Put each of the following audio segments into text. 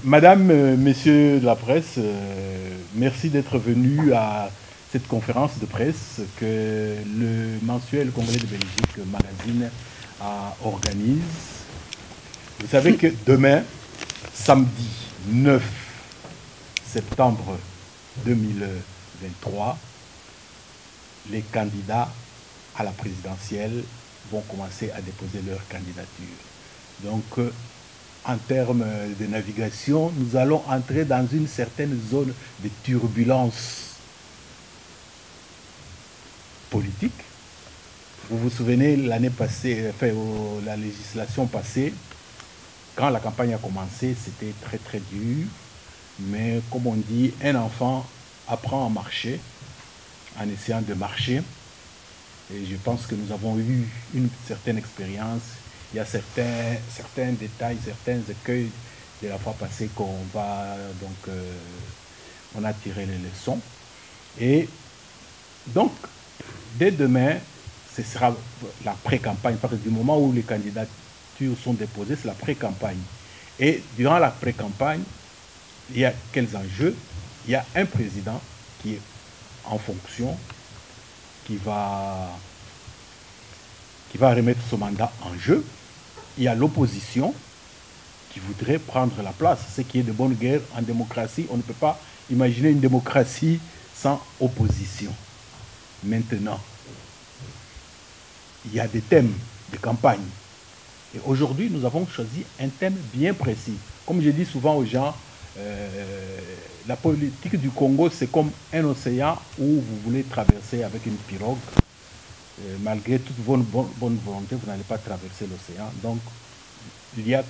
Madame, messieurs de la presse, merci d'être venus à cette conférence de presse que le mensuel congolais de Belgique Magazine organise. Vous savez que demain, samedi 9 septembre 2023, les candidats à la présidentielle vont commencer à déposer leur candidature. Donc, en termes de navigation, nous allons entrer dans une certaine zone de turbulence politique. Vous vous souvenez, l'année passée, enfin, la législation passée, quand la campagne a commencé, c'était très très dur. Mais comme on dit, un enfant apprend à marcher en essayant de marcher. Et je pense que nous avons eu une certaine expérience. Il y a certains détails, certains écueils de la fois passée qu'on va donc on a tiré les leçons. Et donc dès demain, ce sera la pré-campagne. Parce que du moment où les candidatures sont déposées, c'est la pré-campagne. Et durant la pré-campagne, il y a quels enjeux? Il y a un président qui est en fonction, qui va remettre son mandat en jeu. Il y a l'opposition qui voudrait prendre la place, ce qui est de bonne guerre en démocratie. On ne peut pas imaginer une démocratie sans opposition. Maintenant, il y a des thèmes de campagne. Et aujourd'hui, nous avons choisi un thème bien précis. Comme je dis souvent aux gens, la politique du Congo, c'est comme un océan où vous voulez traverser avec une pirogue. Malgré toute bonne volonté, vous n'allez pas traverser l'océan. Donc, il y a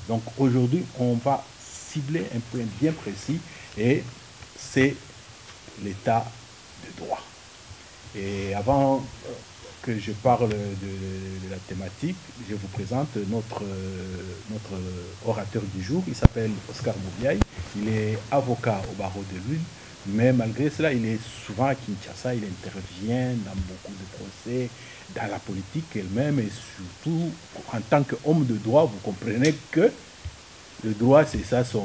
donc aujourd'hui, on va cibler un point bien précis et c'est l'état de droit. Et avant que je parle de la thématique, je vous présente notre orateur du jour. Il s'appelle Oscar Moubiaï. Il est avocat au barreau de l'Huile. Mais malgré cela, il est souvent à Kinshasa, il intervient dans beaucoup de procès, dans la politique elle-même et surtout en tant qu'homme de droit, vous comprenez que le droit, c'est ça comme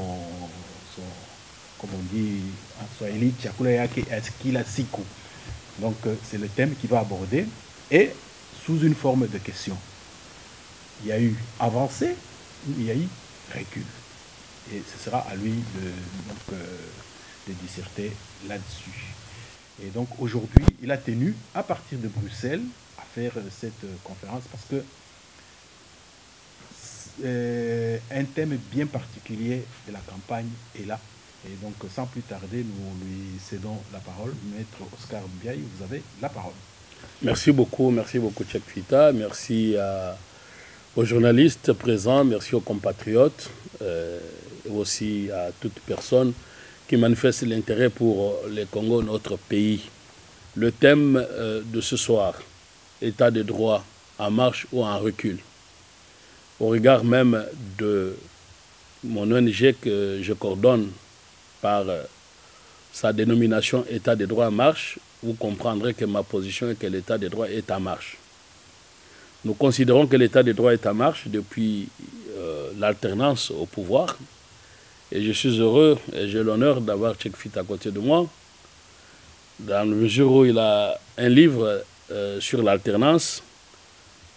on dit en swahili, siku. Donc c'est le thème qu'il va aborder et sous une forme de question. Il y a eu avancée ou il y a eu recul. Et ce sera à lui de disserter là-dessus. Et donc aujourd'hui, il a tenu à partir de Bruxelles à faire cette conférence parce que un thème bien particulier de la campagne est là. Et donc sans plus tarder, nous lui cédons la parole. Maître Oscar Moubiaï, vous avez la parole. Merci beaucoup Cheikh Fita, merci aux journalistes présents, merci aux compatriotes et aussi à toute personne qui manifeste l'intérêt pour le Congo, notre pays. Le thème de ce soir, état de droit en marche ou en recul. Au regard même de mon ONG que je coordonne par sa dénomination état de droit en marche, vous comprendrez que ma position est que l'état de droit est en marche. Nous considérons que l'état de droit est en marche depuis l'alternance au pouvoir. Et je suis heureux et j'ai l'honneur d'avoir Cheikh Fit à côté de moi, dans la mesure où il a un livre sur l'alternance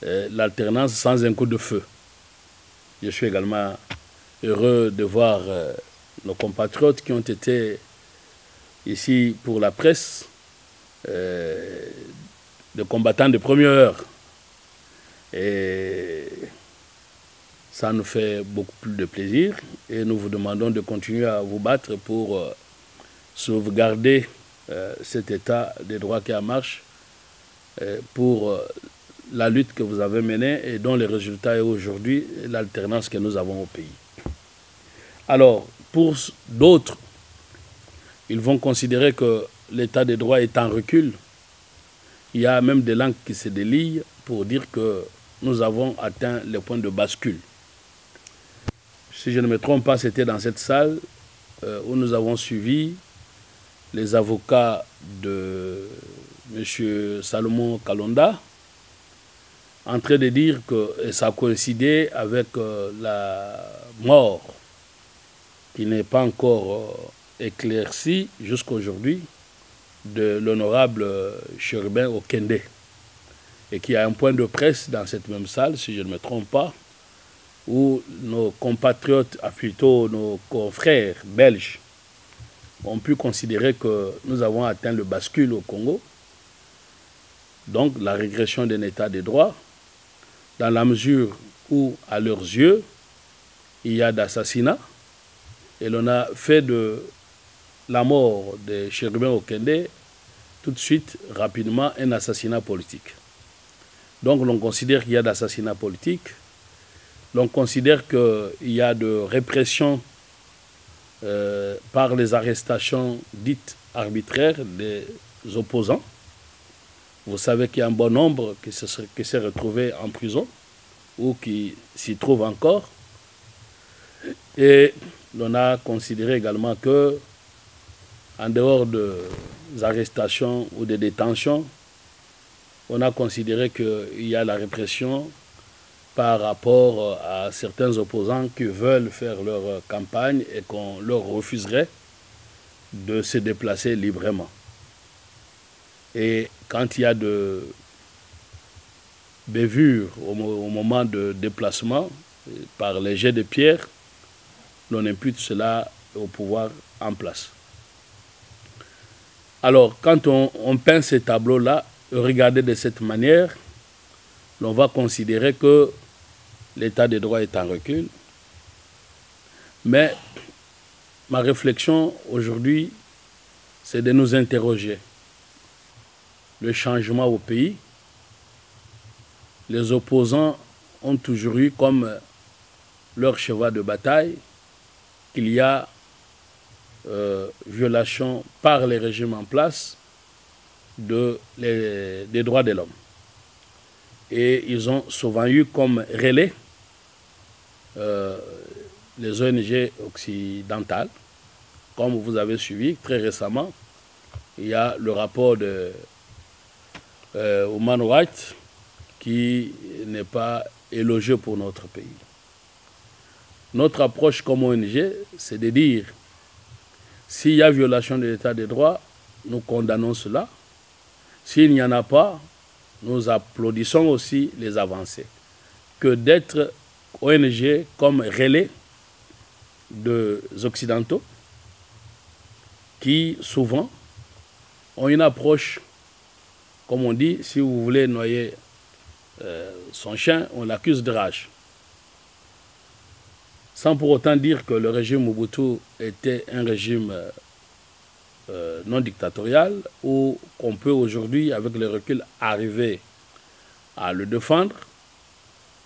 sans un coup de feu. Je suis également heureux de voir nos compatriotes qui ont été ici pour la presse, des combattants de première heure. Et ça nous fait beaucoup plus de plaisir et nous vous demandons de continuer à vous battre pour sauvegarder cet état des droits qui est en marche pour la lutte que vous avez menée et dont le résultat est aujourd'hui l'alternance que nous avons au pays. Alors, pour d'autres, ils vont considérer que l'état des droits est en recul. Il y a même des langues qui se délient pour dire que nous avons atteint le point de bascule. Si je ne me trompe pas, c'était dans cette salle où nous avons suivi les avocats de M. Salomon Kalonda, en train de dire que ça coïncidait avec la mort qui n'est pas encore éclaircie jusqu'à aujourd'hui de l'honorable Chérubin Okende, et qui a un point de presse dans cette même salle, si je ne me trompe pas, où nos compatriotes, plutôt nos confrères belges, ont pu considérer que nous avons atteint le bascule au Congo, donc la régression d'un état de droit, dans la mesure où, à leurs yeux, il y a d'assassinats, et l'on a fait de la mort de Chérubin Okende tout de suite, rapidement, un assassinat politique. Donc l'on considère qu'il y a d'assassinat politique, l'on considère qu'il y a de répression par les arrestations dites arbitraires des opposants. Vous savez qu'il y a un bon nombre qui s'est retrouvé en prison ou qui s'y trouve encore. Et l'on a considéré également que, en dehors des arrestations ou des détentions, on a considéré qu'il y a la répression par rapport à certains opposants qui veulent faire leur campagne et qu'on leur refuserait de se déplacer librement. Et quand il y a de bévures au moment de déplacement, par les jets de pierre, l'on impute cela au pouvoir en place. Alors, quand on peint ces tableaux-là, regardez de cette manière, l'on va considérer que l'état de droit est en recul. Mais ma réflexion aujourd'hui, c'est de nous interroger. Le changement au pays, les opposants ont toujours eu comme leur cheval de bataille qu'il y a violation par les régimes en place des droits de l'homme. Et ils ont souvent eu comme relais les ONG occidentales. Comme vous avez suivi très récemment, il y a le rapport de Human Rights qui n'est pas élogieux pour notre pays. Notre approche comme ONG, c'est de dire, s'il y a violation de l'état de droit, nous condamnons cela. S'il n'y en a pas, nous applaudissons aussi les avancées. Que d'être ONG comme relais des Occidentaux qui, souvent, ont une approche, comme on dit, si vous voulez noyer son chien, on l'accuse de rage. Sans pour autant dire que le régime Mobutu était un régime non dictatorial ou qu'on peut aujourd'hui, avec le recul, arriver à le défendre.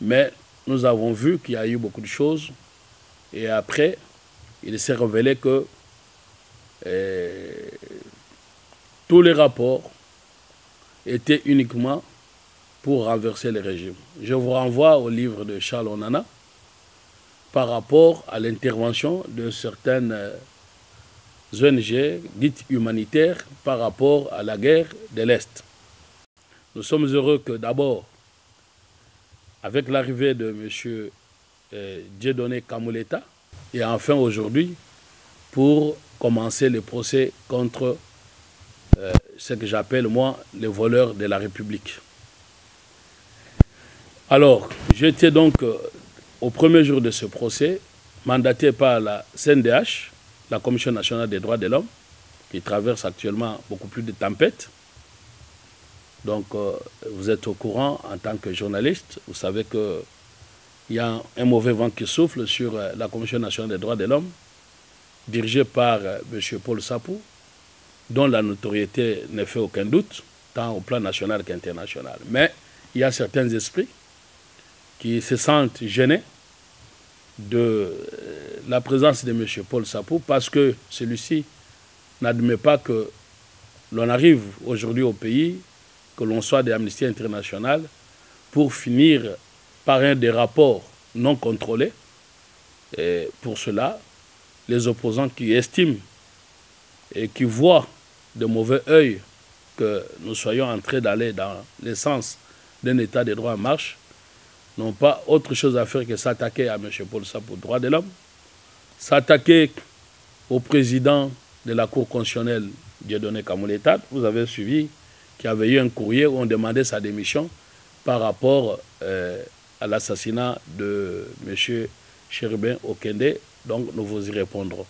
Mais nous avons vu qu'il y a eu beaucoup de choses et après, il s'est révélé que tous les rapports étaient uniquement pour renverser le régime. Je vous renvoie au livre de Charles Onana par rapport à l'intervention de certaines ONG dites humanitaires par rapport à la guerre de l'Est. Nous sommes heureux que d'abord, avec l'arrivée de M. Dieudonné Kamuleta, et enfin aujourd'hui, pour commencer le procès contre ce que j'appelle, moi, les voleurs de la République. Alors, j'étais donc au premier jour de ce procès, mandaté par la CNDH, la Commission nationale des droits de l'homme, qui traverse actuellement beaucoup plus de tempêtes. Donc, vous êtes au courant en tant que journaliste, vous savez qu'il y a un mauvais vent qui souffle sur la Commission nationale des droits de l'homme, dirigée par M. Paul Sapou, dont la notoriété ne fait aucun doute, tant au plan national qu'international. Mais il y a certains esprits qui se sentent gênés de la présence de M. Paul Sapou parce que celui-ci n'admet pas que l'on arrive aujourd'hui au pays, que l'on soit d'Amnesty International, pour finir par un des rapports non contrôlés. Et pour cela, les opposants qui estiment et qui voient de mauvais œil que nous soyons en train d'aller dans le sens d'un État de droit en marche n'ont pas autre chose à faire que s'attaquer à M. Paul Sapou, droit de l'homme, s'attaquer au président de la Cour constitutionnelle, Dieudonné Kamoulétat. Vous avez suivi qu'il y avait eu un courrier où on demandait sa démission par rapport à l'assassinat de M. Chérubin Okende. Donc, nous vous y répondrons.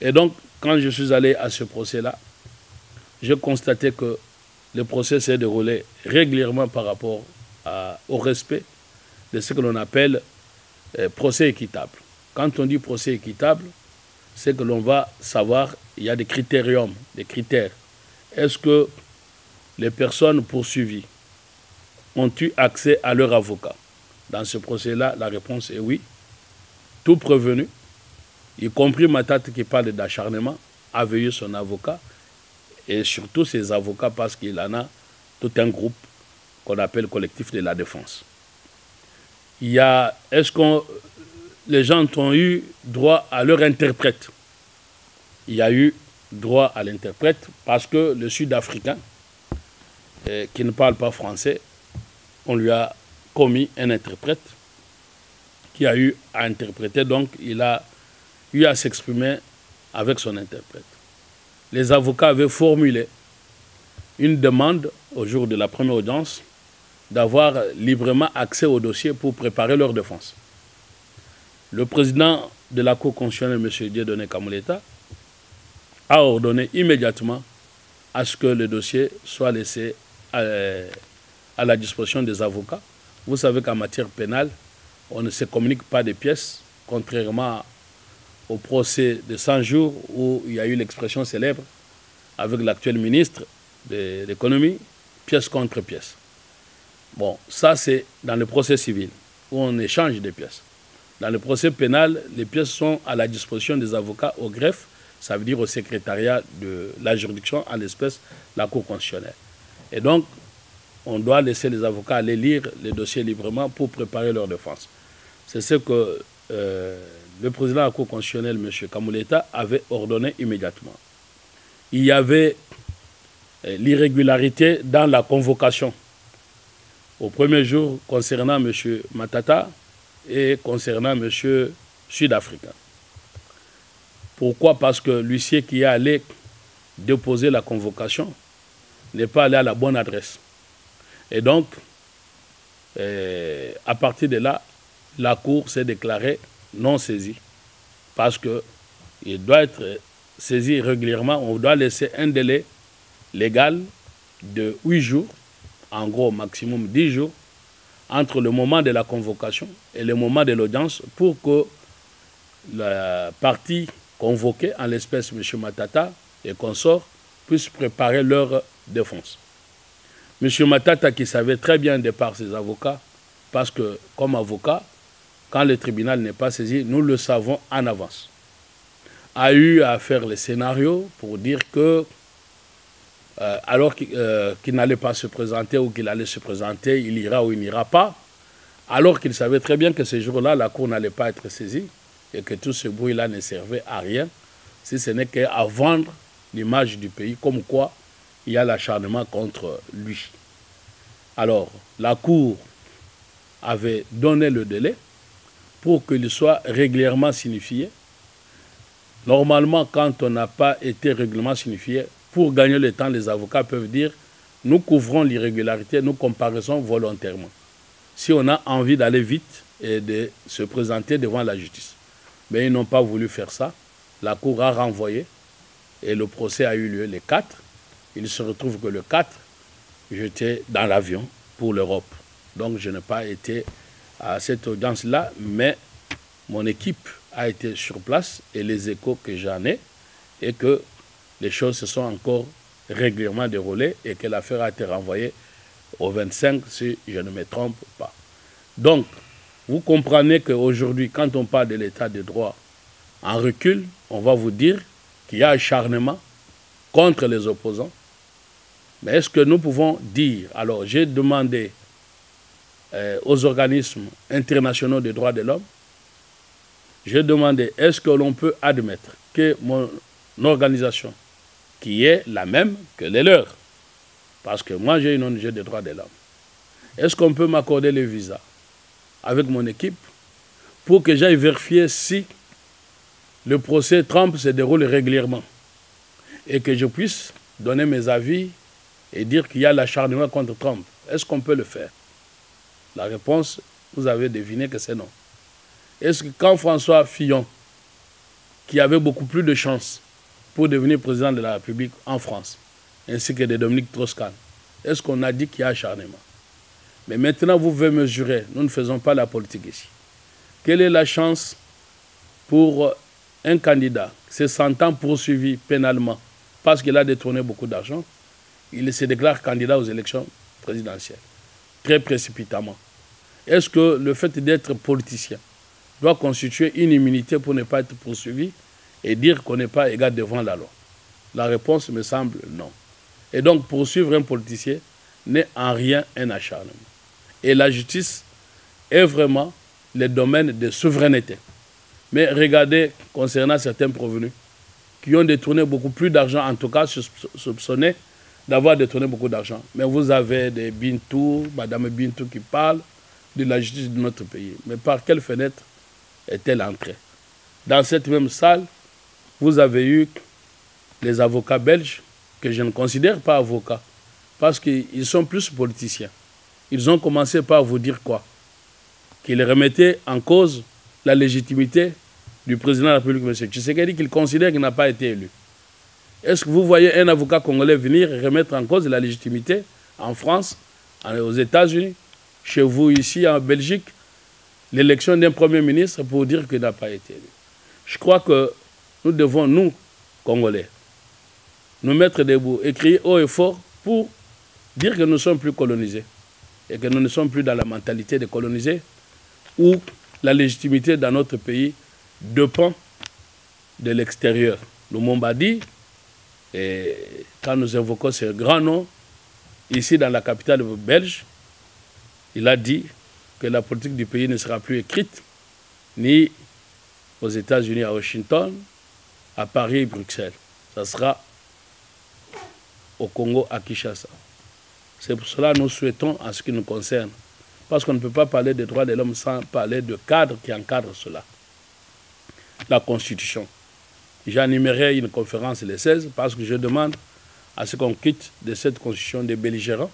Et donc, quand je suis allé à ce procès-là, j'ai constaté que le procès s'est déroulé régulièrement par rapport au respect de ce que l'on appelle procès équitable. Quand on dit procès équitable, c'est que l'on va savoir, il y a des critériums, des critères. Est-ce que les personnes poursuivies ont eu accès à leur avocat? Dans ce procès-là, la réponse est oui. Tout prévenu, y compris Matata qui parle d'acharnement, avait eu son avocat, et surtout ses avocats parce qu'il en a tout un groupe qu'on appelle collectif de la défense. Est-ce que les gens ont eu droit à leur interprète? Il y a eu droit à l'interprète parce que le Sud-Africain, qui ne parle pas français, on lui a commis un interprète qui a eu à interpréter, donc il a eu à s'exprimer avec son interprète. Les avocats avaient formulé une demande au jour de la première audience d'avoir librement accès au dossier pour préparer leur défense. Le président de la Cour constitutionnelle, M. Dieudonné Kamoulétat, a ordonné immédiatement à ce que le dossier soit laissé à la disposition des avocats. Vous savez qu'en matière pénale, on ne se communique pas des pièces, contrairement au procès de 100 jours où il y a eu l'expression célèbre avec l'actuel ministre de l'économie, pièce contre pièce. Bon, ça c'est dans le procès civil où on échange des pièces. Dans le procès pénal, les pièces sont à la disposition des avocats au greffe, ça veut dire au secrétariat de la juridiction, en l'espèce la Cour constitutionnelle. Et donc, on doit laisser les avocats aller lire les dossiers librement pour préparer leur défense. C'est ce que le président de la Cour constitutionnelle, M. Kamoulétat, avait ordonné immédiatement. Il y avait l'irrégularité dans la convocation. Au premier jour, concernant M. Matata et concernant M. Sud-Africain. Pourquoi? Parce que l'huissier qui est allé déposer la convocation n'est pas allé à la bonne adresse. Et donc, à partir de là, la Cour s'est déclarée non saisie. Parce qu'il doit être saisi régulièrement, on doit laisser un délai légal de 8 jours, en gros maximum 10 jours, entre le moment de la convocation et le moment de l'audience pour que la partie convoquée, en l'espèce M. Matata et consorts, puissent préparer leur défense. M. Matata, qui savait très bien de par ses avocats, parce que comme avocat, quand le tribunal n'est pas saisi, nous le savons en avance, a eu à faire les scénarios pour dire que alors qu'il n'allait pas se présenter ou qu'il allait se présenter, il ira ou il n'ira pas, alors qu'il savait très bien que ce jour-là, la Cour n'allait pas être saisie et que tout ce bruit-là ne servait à rien, si ce n'est qu'à vendre l'image du pays, comme quoi il y a l'acharnement contre lui. Alors, la Cour avait donné le délai pour qu'il soit régulièrement signifié. Normalement, quand on n'a pas été régulièrement signifié, pour gagner le temps, les avocats peuvent dire « nous couvrons l'irrégularité, nous comparaissons volontairement ». Si on a envie d'aller vite et de se présenter devant la justice. Mais ils n'ont pas voulu faire ça. La Cour a renvoyé et le procès a eu lieu le 4. Il se retrouve que le 4, j'étais dans l'avion pour l'Europe. Donc je n'ai pas été à cette audience-là, mais mon équipe a été sur place et les échos que j'en ai et que les choses se sont encore régulièrement déroulées et que l'affaire a été renvoyée au 25, si je ne me trompe pas. Donc, vous comprenez qu'aujourd'hui, quand on parle de l'état de droit en recul, on va vous dire qu'il y a acharnement contre les opposants. Mais est-ce que nous pouvons dire, alors j'ai demandé aux organismes internationaux des droits de l'homme, j'ai demandé, est-ce que l'on peut admettre que mon organisation, qui est la même que les leurs, parce que moi j'ai une ONG des droits de l'homme, Est-ce qu'on peut m'accorder le visa avec mon équipe pour que j'aille vérifier si le procès Trump se déroule régulièrement et que je puisse donner mes avis et dire qu'il y a l'acharnement contre Trump? Est-ce qu'on peut le faire? La réponse, vous avez deviné que c'est non. Est-ce que quand François Fillon, qui avait beaucoup plus de chances pour devenir président de la République en France, ainsi que de Dominique Strauss-Kahn, est-ce qu'on a dit qu'il y a acharnement? Mais maintenant, vous devez mesurer, nous ne faisons pas la politique ici. Quelle est la chance pour un candidat qui se sentant poursuivi pénalement parce qu'il a détourné beaucoup d'argent, il se déclare candidat aux élections présidentielles, très précipitamment? Est-ce que le fait d'être politicien doit constituer une immunité pour ne pas être poursuivi et dire qu'on n'est pas égal devant la loi? La réponse me semble non. Et donc, poursuivre un politicien n'est en rien un acharnement. Et la justice est vraiment le domaine de souveraineté. Mais regardez, concernant certains provenus, qui ont détourné beaucoup plus d'argent, en tout cas soupçonnés d'avoir détourné beaucoup d'argent. Mais vous avez des Bintou, Madame Bintou qui parle de la justice de notre pays. Mais par quelle fenêtre est-elle entrée? Dans cette même salle, vous avez eu les avocats belges, que je ne considère pas avocats, parce qu'ils sont plus politiciens. Ils ont commencé par vous dire quoi? Qu'ils remettaient en cause la légitimité du président de la République, M. Tshisekedi, qu'il considère qu'il n'a pas été élu. Est-ce que vous voyez un avocat congolais venir remettre en cause la légitimité en France, aux États-Unis, chez vous ici en Belgique, l'élection d'un Premier ministre pour dire qu'il n'a pas été élu? Je crois que nous devons, nous, Congolais, nous mettre debout et crier haut et fort pour dire que nous ne sommes plus colonisés et que nous ne sommes plus dans la mentalité de coloniser, où la légitimité dans notre pays dépend de l'extérieur. Lumumba dit, et quand nous invoquons ce grand nom, ici dans la capitale belge, il a dit que la politique du pays ne sera plus écrite ni aux États-Unis, à Washington, à Paris et Bruxelles. Ça sera au Congo, à Kinshasa. C'est pour cela que nous souhaitons, en ce qui nous concerne, parce qu'on ne peut pas parler des droits de l'homme sans parler de cadre qui encadre cela. La Constitution. J'animerai une conférence le 16 parce que je demande à ce qu'on quitte de cette Constitution des belligérants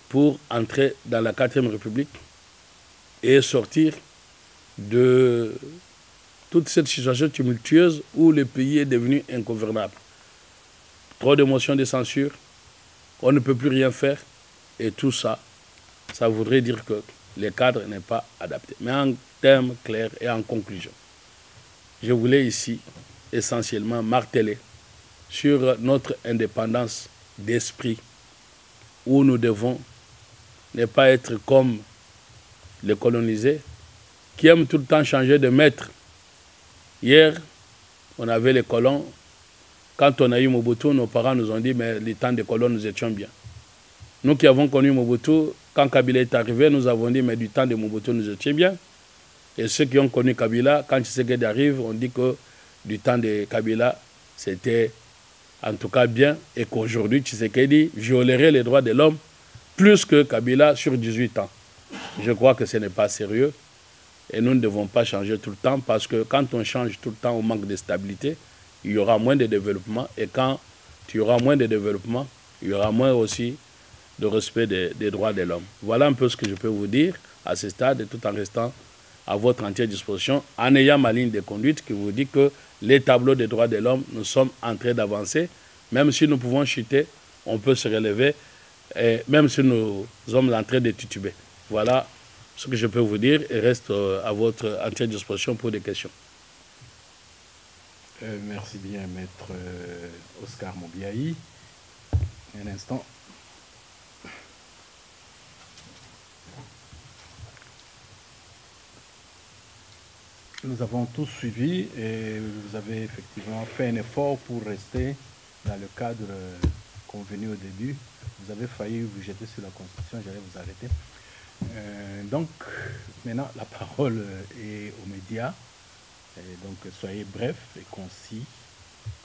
pour entrer dans la 4e République et sortir de toute cette situation tumultueuse où le pays est devenu ingouvernable. Trop de motions de censure, on ne peut plus rien faire et tout ça, ça voudrait dire que le cadre n'est pas adapté. Mais en termes clairs et en conclusion, je voulais ici essentiellement marteler sur notre indépendance d'esprit où nous devons ne pas être comme les colonisés qui aiment tout le temps changer de maître. Hier, on avait les colons. Quand on a eu Mobutu, nos parents nous ont dit mais les temps des colons, nous étions bien. Nous qui avons connu Mobutu, quand Kabila est arrivé, nous avons dit mais du temps de Mobutu, nous étions bien. Et ceux qui ont connu Kabila, quand Tshisekedi arrive, on dit que du temps de Kabila, c'était en tout cas bien et qu'aujourd'hui, Tshisekedi violerait les droits de l'homme plus que Kabila sur 18 ans. Je crois que ce n'est pas sérieux et nous ne devons pas changer tout le temps parce que quand on change tout le temps, on manque de stabilité, il y aura moins de développement et quand il y aura moins de développement, il y aura moins aussi de respect des droits de l'homme. Voilà un peu ce que je peux vous dire à ce stade, tout en restant à votre entière disposition, en ayant ma ligne de conduite qui vous dit que les tableaux des droits de l'homme, nous sommes en train d'avancer. Même si nous pouvons chuter, on peut se relever, et même si nous sommes en train de tituber. Voilà ce que je peux vous dire et reste à votre entière disposition pour des questions. Merci bien, maître Oscar Mobiaï. Un instant. Nous avons tous suivi et vous avez effectivement fait un effort pour rester dans le cadre convenu au début. Vous avez failli vous jeter sur la Constitution, j'allais vous arrêter. Donc, maintenant, la parole est aux médias. Et donc, soyez bref et concis.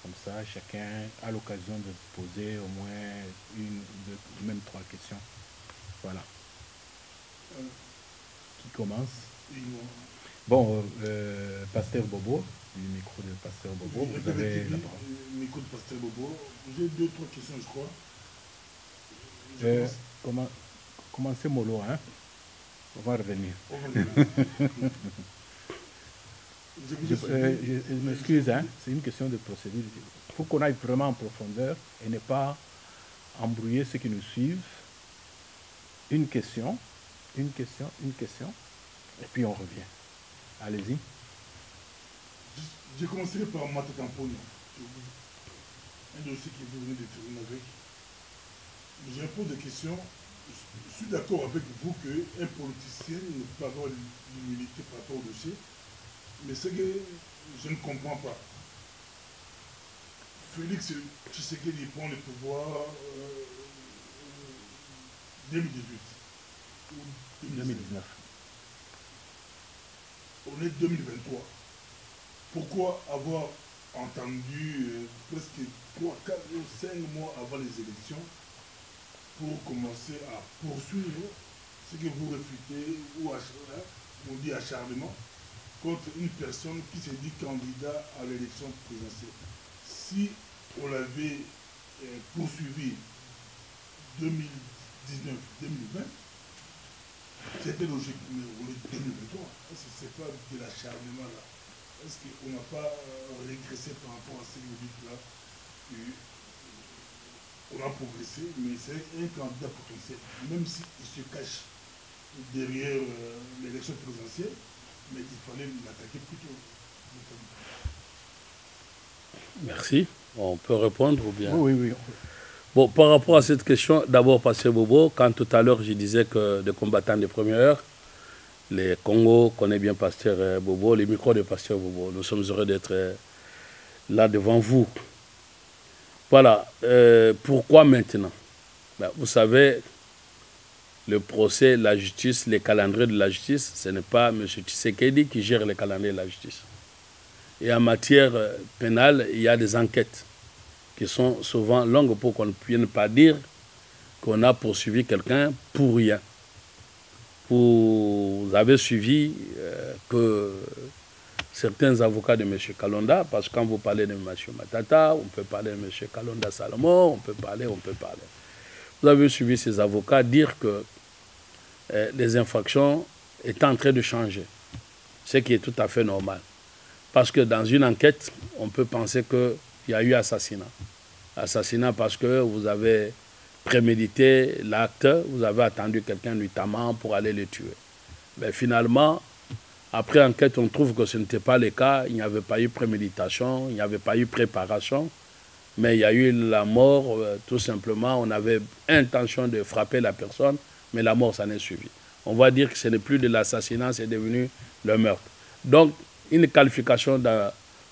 Comme ça, chacun a l'occasion de poser au moins une, deux, même trois questions. Voilà. Qui commence? Bon, Pasteur Bobo, du micro de Pasteur Bobo, vous avez la parole. Micro de Pasteur Bobo. J'ai 2-3 questions, je crois. Commencez mollo, hein? On va revenir. Je m'excuse, hein? C'est une question de procédure. Il faut qu'on aille vraiment en profondeur et ne pas embrouiller ceux qui nous suivent. Une question, et puis on revient. Allez-y. Je commencerai par Matatamponi. Un dossier que vous venez de terminer avec. Je pose des questions. Je suis d'accord avec vous qu'un politicien ne peut pas avoir l'immunité par rapport au dossier. Mais ce que je ne comprends pas. Félix Tshisekedi prend le pouvoir 2018 ou 2019. On est 2023. Pourquoi avoir entendu presque 3, 4 ou 5 mois avant les élections pour commencer à poursuivre ce que vous réfutez ou on dit acharnement contre une personne qui s'est dit candidat à l'élection présidentielle? Si on l'avait poursuivi 2019-2020, c'était logique, mais on est 2023. Est-ce que ce n'est pas de l'acharnement là? Est-ce qu'on n'a pas régressé par rapport à ce que vous dites là? On a progressé, mais c'est un candidat potentiel, même s'il se cache derrière l'élection présidentielle, mais il fallait l'attaquer plus tôt. Merci. On peut répondre ou bien? Oui. Bon, par rapport à cette question, d'abord, Pasteur Bobo, quand tout à l'heure je disais que des combattants de première heure, les Congo connaissent bien Pasteur Bobo, les micros de Pasteur Bobo. Nous sommes heureux d'être là devant vous. Voilà. Pourquoi maintenant? Ben, vous savez, le procès, la justice, les calendriers de la justice, ce n'est pas M. Tshisekedi qui gère les calendriers de la justice. Et en matière pénale, il y a des enquêtes qui sont souvent longues pour qu'on ne puisse pas dire qu'on a poursuivi quelqu'un pour rien. Vous avez suivi que certains avocats de M. Kalonda, parce que quand vous parlez de M. Matata, on peut parler de M. Kalonda Salomon, on peut parler. Vous avez suivi ces avocats dire que les infractions étaient en train de changer, ce qui est tout à fait normal. Parce que dans une enquête, on peut penser qu'il y a eu assassinat. Assassinat parce que vous avez prémédité l'acte, vous avez attendu quelqu'un nuitamment pour aller le tuer. Mais finalement, après enquête, on trouve que ce n'était pas le cas, il n'y avait pas eu préméditation, il n'y avait pas eu préparation, mais il y a eu la mort, tout simplement, on avait intention de frapper la personne, mais la mort s'en est suivie. On va dire que ce n'est plus de l'assassinat, c'est devenu le meurtre. Donc, une qualification de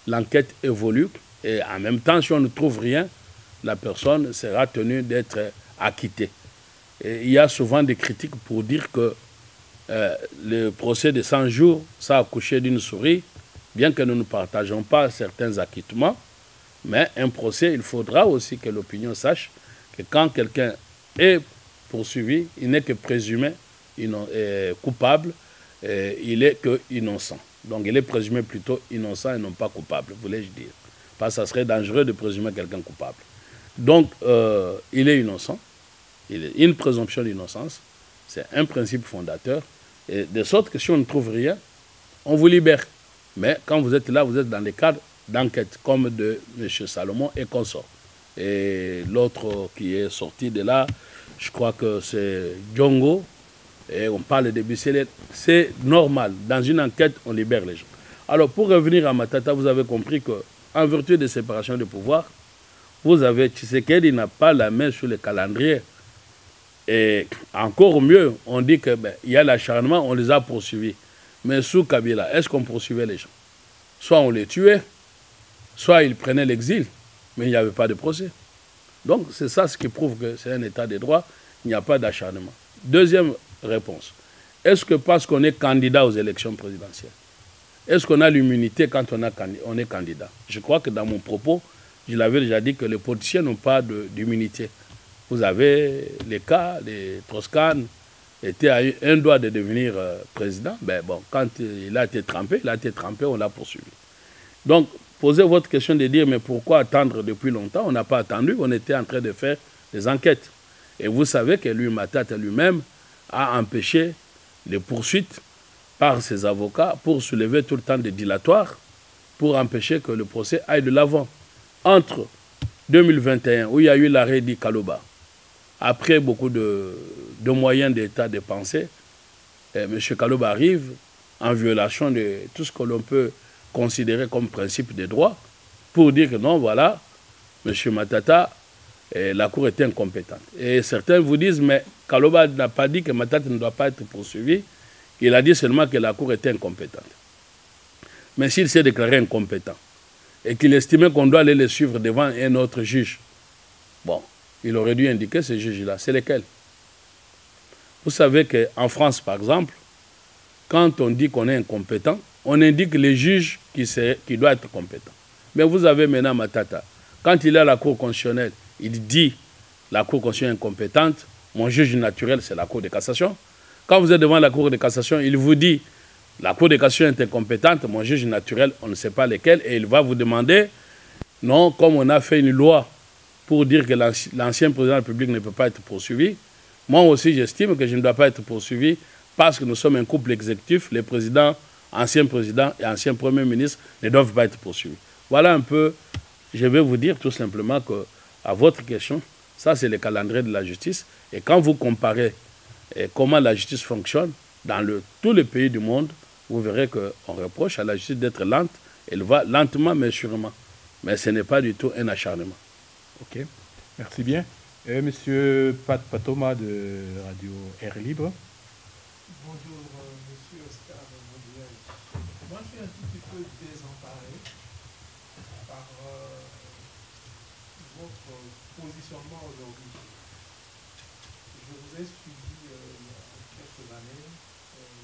l'enquête évolue, et en même temps, si on ne trouve rien, la personne sera tenue d'être acquittée. Et il y a souvent des critiques pour dire que le procès de 100 jours, ça a accouché d'une souris, bien que nous ne partageons pas certains acquittements, mais un procès, il faudra aussi que l'opinion sache que quand quelqu'un est poursuivi, il n'est que présumé coupable, il est que innocent. Donc il est présumé plutôt innocent et non pas coupable, voulais-je dire. Parce que ça serait dangereux de présumer quelqu'un coupable. Donc il est innocent, il est une présomption d'innocence, c'est un principe fondateur, et de sorte que si on ne trouve rien, on vous libère. Mais quand vous êtes là, vous êtes dans les cadres d'enquête, comme de M. Salomon et consort. Et l'autre qui est sorti de là, je crois que c'est Djongo, et on parle de Bissele. C'est normal, dans une enquête, on libère les gens. Alors pour revenir à Matata, vous avez compris qu'en vertu de séparation de pouvoir, vous avez Tshisekedi n'a pas la main sur le calendrier. Et encore mieux, on dit qu'il y a l'acharnement, on les a poursuivis. Mais sous Kabila, est-ce qu'on poursuivait les gens? Soit on les tuait, soit ils prenaient l'exil, mais il n'y avait pas de procès. Donc c'est ça ce qui prouve que c'est un état de droit, il n'y a pas d'acharnement. Deuxième réponse, est-ce que parce qu'on est candidat aux élections présidentielles, est-ce qu'on a l'immunité quand on est candidat? Je crois que dans mon propos, je l'avais déjà dit que les politiciens n'ont pas d'immunité. Vous avez les cas, les Toscanes, était à un doigt de devenir président. Ben bon, quand il a été trempé, on l'a poursuivi. Donc, posez votre question de dire, mais pourquoi attendre depuis longtemps? On n'a pas attendu, on était en train de faire des enquêtes. Et vous savez que lui, Matata lui-même, a empêché les poursuites par ses avocats pour soulever tout le temps des dilatoires, pour empêcher que le procès aille de l'avant. Entre 2021, où il y a eu l'arrêt d'Ikaloba, après beaucoup de moyens d'État dépensés, M. Kaloba arrive en violation de tout ce que l'on peut considérer comme principe de droit, pour dire que non, voilà, M. Matata, la Cour était incompétente. Et certains vous disent, mais Kaloba n'a pas dit que Matata ne doit pas être poursuivi, il a dit seulement que la Cour était incompétente. Mais s'il s'est déclaré incompétent, et qu'il estimait qu'on doit aller le suivre devant un autre juge, bon, il aurait dû indiquer ces juges-là. C'est lesquels? Vous savez qu'en France, par exemple, quand on dit qu'on est incompétent, on indique les juges qui doivent être compétents. Mais vous avez maintenant Matata. Quand il est à la Cour constitutionnelle, il dit la Cour constitutionnelle incompétente, mon juge naturel, c'est la Cour de cassation. Quand vous êtes devant la Cour de cassation, il vous dit la Cour de cassation est incompétente, mon juge naturel, on ne sait pas lesquels, et il va vous demander, non, comme on a fait une loi pour dire que l'ancien président de la République ne peut pas être poursuivi, moi aussi j'estime que je ne dois pas être poursuivi parce que nous sommes un couple exécutif, les présidents, anciens présidents et anciens premiers ministres ne doivent pas être poursuivis. Voilà un peu, je vais vous dire tout simplement que, à votre question, ça c'est le calendrier de la justice, et quand vous comparez comment la justice fonctionne dans tous les pays du monde, vous verrez qu'on reproche à la justice d'être lente, elle va lentement mais sûrement, mais ce n'est pas du tout un acharnement. Ok, merci bien. Monsieur Pat Patoma de Radio Air Libre. Bonjour, monsieur Oscar Mondial. Moi, je suis un tout petit peu désemparé par votre positionnement aujourd'hui. Je vous ai suivi il y a quelques années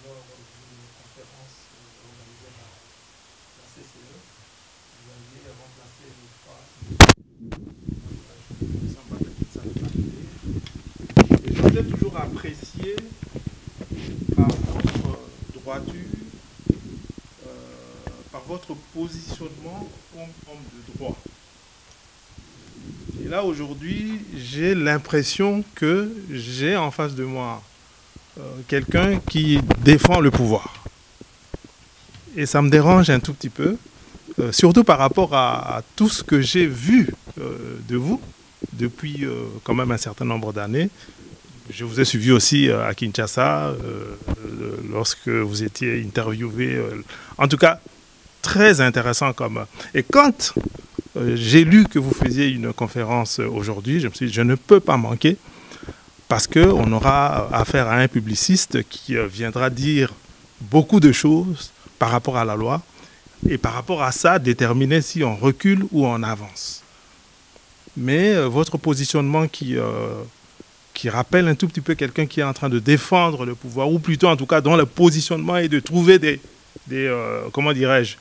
lors d'une conférence organisée par la CCE. Vous aviez remplacé, je crois, et je vous ai toujours apprécié par votre droiture, par votre positionnement comme homme de droit. Et là, aujourd'hui, j'ai l'impression que j'ai en face de moi quelqu'un qui défend le pouvoir. Et ça me dérange un tout petit peu, surtout par rapport à tout ce que j'ai vu de vous depuis quand même un certain nombre d'années. Je vous ai suivi aussi à Kinshasa lorsque vous étiez interviewé. En tout cas, très intéressant comme... Et quand j'ai lu que vous faisiez une conférence aujourd'hui, je me suis dit, je ne peux pas manquer parce qu'on aura affaire à un publiciste qui viendra dire beaucoup de choses par rapport à la loi et par rapport à ça, déterminer si on recule ou on avance. Mais votre positionnement qui rappelle un tout petit peu quelqu'un qui est en train de défendre le pouvoir, ou plutôt en tout cas dont le positionnement est de trouver comment dirais-je,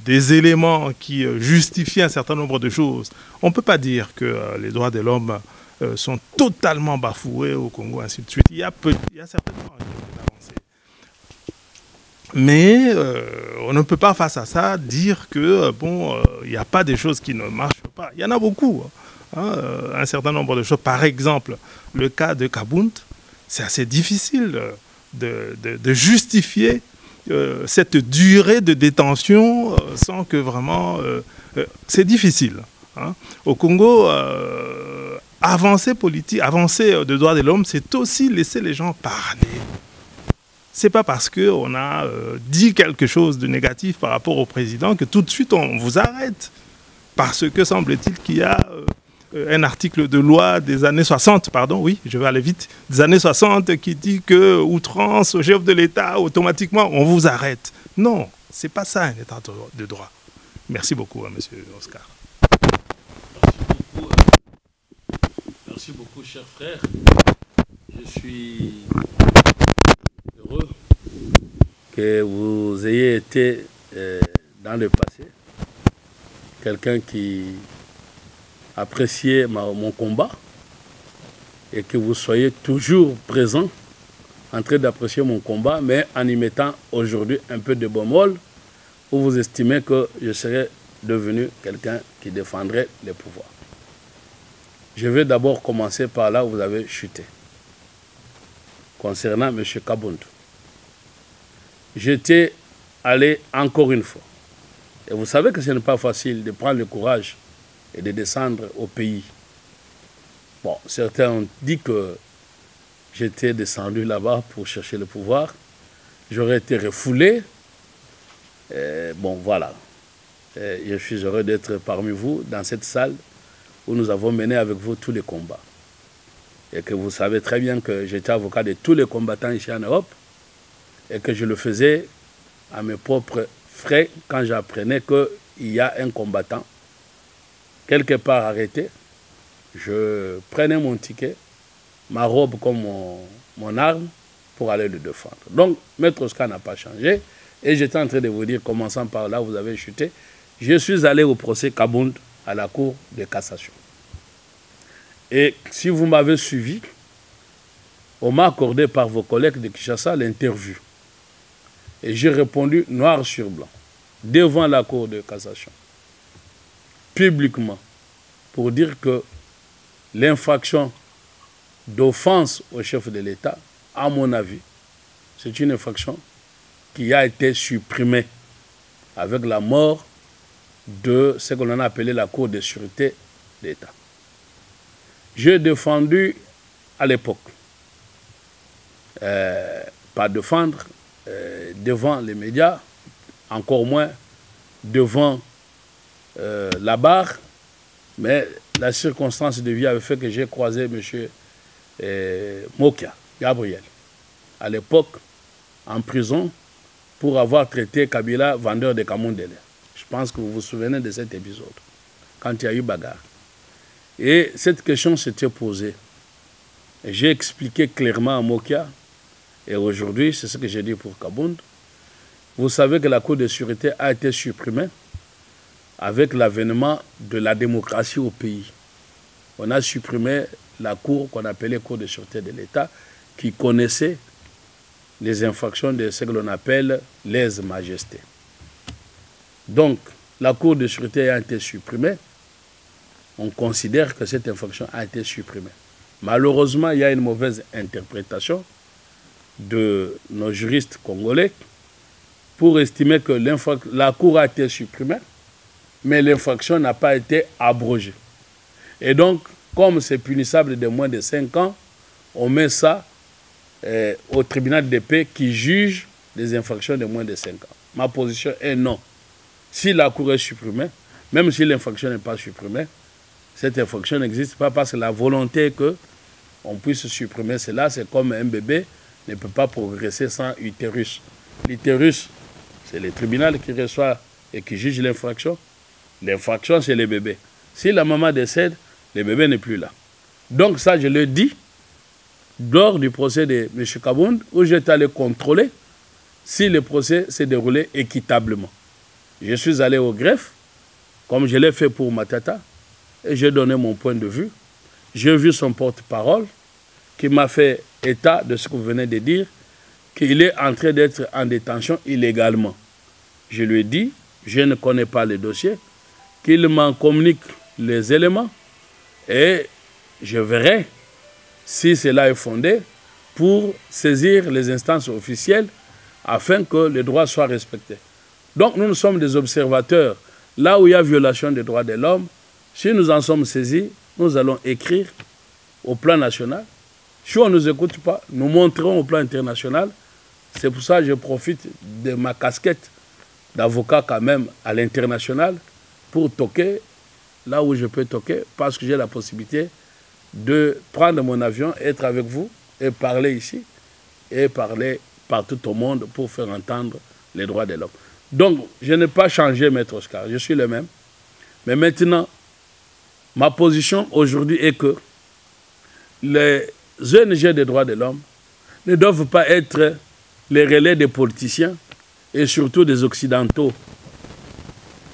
des éléments qui justifient un certain nombre de choses. On ne peut pas dire que les droits de l'homme sont totalement bafoués au Congo, ainsi de suite. Il y a certainement une avancée. Mais on ne peut pas, face à ça, dire que bon, il n'y a pas des choses qui ne marchent pas. Il y en a beaucoup. Un certain nombre de choses. Par exemple, le cas de Kabunt, c'est assez difficile de justifier cette durée de détention sans que vraiment... c'est difficile. Au Congo, avancer politique, avancer de droits de l'homme, c'est aussi laisser les gens parler. C'est pas parce qu'on a dit quelque chose de négatif par rapport au président que tout de suite on vous arrête. Parce que semble-t-il qu'il y a un article de loi des années 60, pardon, oui, je vais aller vite, des années 60 qui dit que outrance au chef de l'État, automatiquement on vous arrête. Non, c'est pas ça un État de droit. Merci beaucoup, monsieur Oscar. Merci beaucoup, cher frère. Je suis heureux que vous ayez été dans le passé quelqu'un qui appréciait mon combat et que vous soyez toujours présent en train d'apprécier mon combat, mais en y mettant aujourd'hui un peu de bémol où vous estimez que je serais devenu quelqu'un qui défendrait les pouvoirs. Je vais d'abord commencer par là où vous avez chuté. Concernant M. Kabound. J'étais allé encore une fois. Et vous savez que ce n'est pas facile de prendre le courage et de descendre au pays. Bon, certains ont dit que j'étais descendu là-bas pour chercher le pouvoir. J'aurais été refoulé. Bon, voilà. Je suis heureux d'être parmi vous dans cette salle où nous avons mené avec vous tous les combats. Et que vous savez très bien que j'étais avocat de tous les combattants ici en Europe et que je le faisais à mes propres frais quand j'apprenais qu'il y a un combattant quelque part arrêté. Je prenais mon ticket, ma robe comme mon arme pour aller le défendre. Donc, Maître Oscar n'a pas changé. Et j'étais en train de vous dire, commençant par là, vous avez chuté. Je suis allé au procès Kabound à la Cour de cassation. Et si vous m'avez suivi, on m'a accordé par vos collègues de Kinshasa l'interview. Et j'ai répondu noir sur blanc, devant la Cour de cassation, publiquement, pour dire que l'infraction d'offense au chef de l'État, à mon avis, c'est une infraction qui a été supprimée avec la mort de ce que l'on a appelé la Cour de sûreté d'État. J'ai défendu à l'époque, pas défendre devant les médias, encore moins devant la barre, mais la circonstance de vie avait fait que j'ai croisé M. Mokia, Gabriel, à l'époque en prison pour avoir traité Kabila vendeur de Kamondele. Je pense que vous vous souvenez de cet épisode, quand il y a eu bagarre. Et cette question s'était posée. J'ai expliqué clairement à Mokia, et aujourd'hui, c'est ce que j'ai dit pour Kabound. Vous savez que la Cour de sûreté a été supprimée avec l'avènement de la démocratie au pays. On a supprimé la Cour qu'on appelait Cour de sûreté de l'État, qui connaissait les infractions de ce que l'on appelle lèse-majesté. Donc, la Cour de sûreté a été supprimée. On considère que cette infraction a été supprimée. Malheureusement, il y a une mauvaise interprétation de nos juristes congolais pour estimer que la Cour a été supprimée, mais l'infraction n'a pas été abrogée. Et donc, comme c'est punissable de moins de 5 ans, on met ça au tribunal de paix qui juge des infractions de moins de 5 ans. Ma position est non. Si la Cour est supprimée, même si l'infraction n'est pas supprimée, cette infraction n'existe pas parce que la volonté qu'on puisse supprimer cela, c'est comme un bébé ne peut pas progresser sans utérus. L'utérus, c'est le tribunal qui reçoit et qui juge l'infraction. L'infraction, c'est le bébé. Si la maman décède, le bébé n'est plus là. Donc ça, je le dis lors du procès de M. Kabound, où j'étais allé contrôler si le procès s'est déroulé équitablement. Je suis allé au greffe, comme je l'ai fait pour Matata, et j'ai donné mon point de vue. J'ai vu son porte-parole qui m'a fait état de ce que vous venez de dire, qu'il est en train d'être en détention illégalement. Je lui ai dit, je ne connais pas le dossier, qu'il m'en communique les éléments et je verrai si cela est fondé pour saisir les instances officielles afin que les droits soient respectés. Donc nous sommes des observateurs. Là où il y a violation des droits de l'homme, si nous en sommes saisis, nous allons écrire au plan national. Si on ne nous écoute pas, nous montrerons au plan international. C'est pour ça que je profite de ma casquette d'avocat quand même à l'international pour toquer là où je peux toquer parce que j'ai la possibilité de prendre mon avion, être avec vous et parler ici et parler partout au monde pour faire entendre les droits de l'homme. Donc, je n'ai pas changé, Maître Oscar, je suis le même. Mais maintenant, ma position aujourd'hui est que les ONG des droits de l'homme ne doivent pas être les relais des politiciens et surtout des Occidentaux.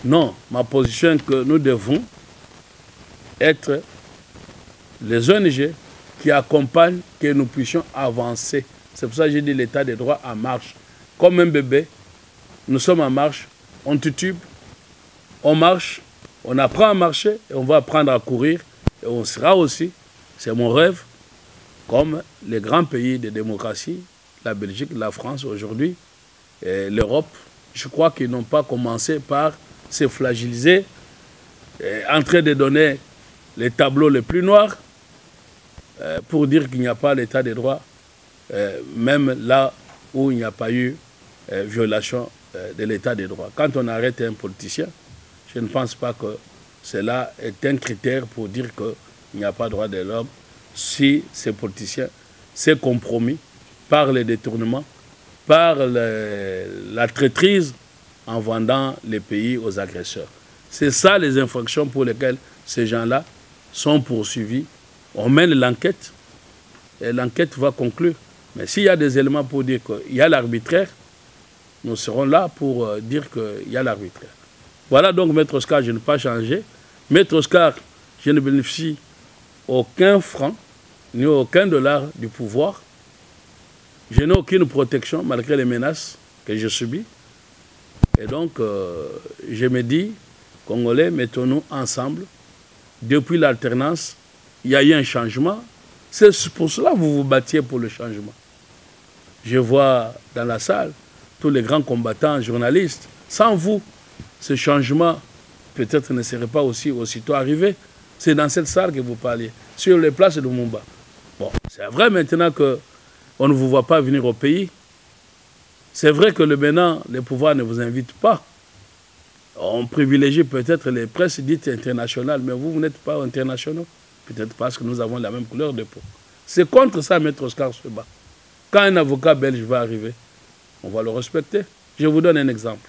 Non, ma position est que nous devons être les ONG qui accompagne que nous puissions avancer. C'est pour ça que j'ai dit l'état des droits en marche. Comme un bébé, nous sommes en marche, on titube, on marche, on apprend à marcher et on va apprendre à courir. Et on sera aussi, c'est mon rêve, comme les grands pays de démocratie, la Belgique, la France aujourd'hui, l'Europe. Je crois qu'ils n'ont pas commencé par se fragiliser, en train de donner les tableaux les plus noirs pour dire qu'il n'y a pas l'état des droits, même là où il n'y a pas eu violation de l'état des droits. Quand on arrête un politicien, je ne pense pas que cela est un critère pour dire qu'il n'y a pas de droit de l'homme si ces politiciens s'est compromis par les détournements, par la traîtrise en vendant les pays aux agresseurs. C'est ça les infractions pour lesquelles ces gens-là sont poursuivis. On mène l'enquête et l'enquête va conclure. Mais s'il y a des éléments pour dire qu'il y a l'arbitraire, nous serons là pour dire qu'il y a l'arbitraire. Voilà donc Maître Oscar, je n'ai pas changé. Maître Oscar, je ne bénéficie aucun franc, ni aucun dollar du pouvoir. Je n'ai aucune protection malgré les menaces que je subis. Et donc, je me dis, Congolais, mettons-nous ensemble. Depuis l'alternance, il y a eu un changement. C'est pour cela que vous vous battiez pour le changement. Je vois dans la salle tous les grands combattants, journalistes. Sans vous, ce changement peut-être ne serait pas aussi aussitôt arrivé. C'est dans cette salle que vous parliez, sur les places de Lumumba. Bon, c'est vrai maintenant qu'on ne vous voit pas venir au pays. C'est vrai que le Bénin, les pouvoirs ne vous invitent pas. On privilégie peut-être les presses dites internationales, mais vous n'êtes pas internationaux. Peut-être parce que nous avons la même couleur de peau. C'est contre ça, Maître Oscar se bat. Quand un avocat belge va arriver, on va le respecter. Je vous donne un exemple.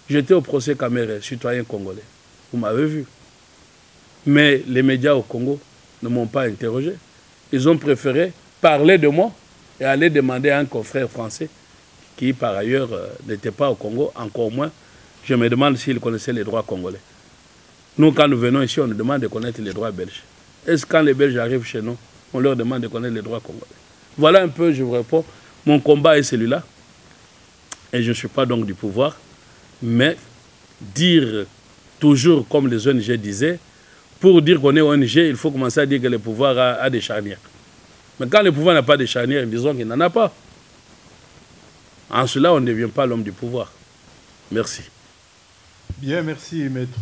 J'étais au procès Kamere, citoyen congolais. Vous m'avez vu. Mais les médias au Congo ne m'ont pas interrogé. Ils ont préféré parler de moi et aller demander à un confrère français qui, par ailleurs, n'était pas au Congo, encore moins. Je me demande s'il connaissait les droits congolais. Nous, quand nous venons ici, on nous demande de connaître les droits belges. Est-ce que quand les Belges arrivent chez nous, on leur demande de connaître les droits congolais? Voilà un peu, je vous réponds, mon combat est celui-là. Et je ne suis pas donc du pouvoir. Mais dire toujours, comme les ONG disaient, pour dire qu'on est ONG, il faut commencer à dire que le pouvoir a des charnières. Mais quand le pouvoir n'a pas de charnières, disons qu'il n'en a pas. En cela, on ne devient pas l'homme du pouvoir. Merci. Bien, merci Maître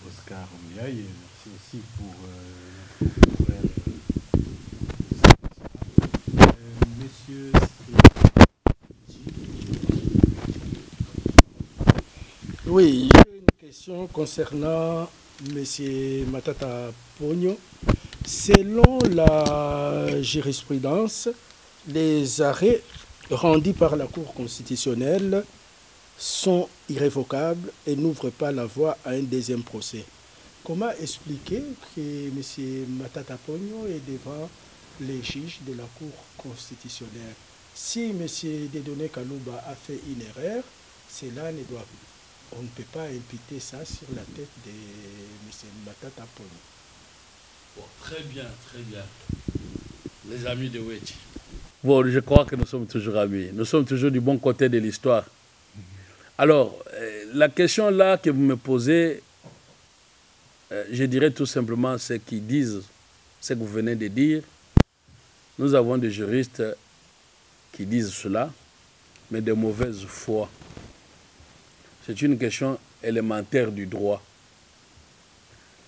Oscar Ndiaye, et merci aussi pour Monsieur Oui, j'ai une question concernant M. Matata Ponyo. Selon la jurisprudence, les arrêts rendus par la Cour constitutionnelle sont irrévocables et n'ouvrent pas la voie à un deuxième procès. Comment expliquer que M. Matata Ponyo est devant les juges de la Cour constitutionnelle? Si M. Dieudonné Kalouba a fait une erreur, cela ne doit, on ne peut pas imputer ça sur la tête de M. Matata Ponyo. Bon, très bien, très bien. Les amis de Wechi. Bon, je crois que nous sommes toujours amis. Nous sommes toujours du bon côté de l'histoire. Alors, la question là que vous me posez, je dirais tout simplement ce qu'ils disent, ce que vous venez de dire. Nous avons des juristes qui disent cela, mais de mauvaise foi. C'est une question élémentaire du droit.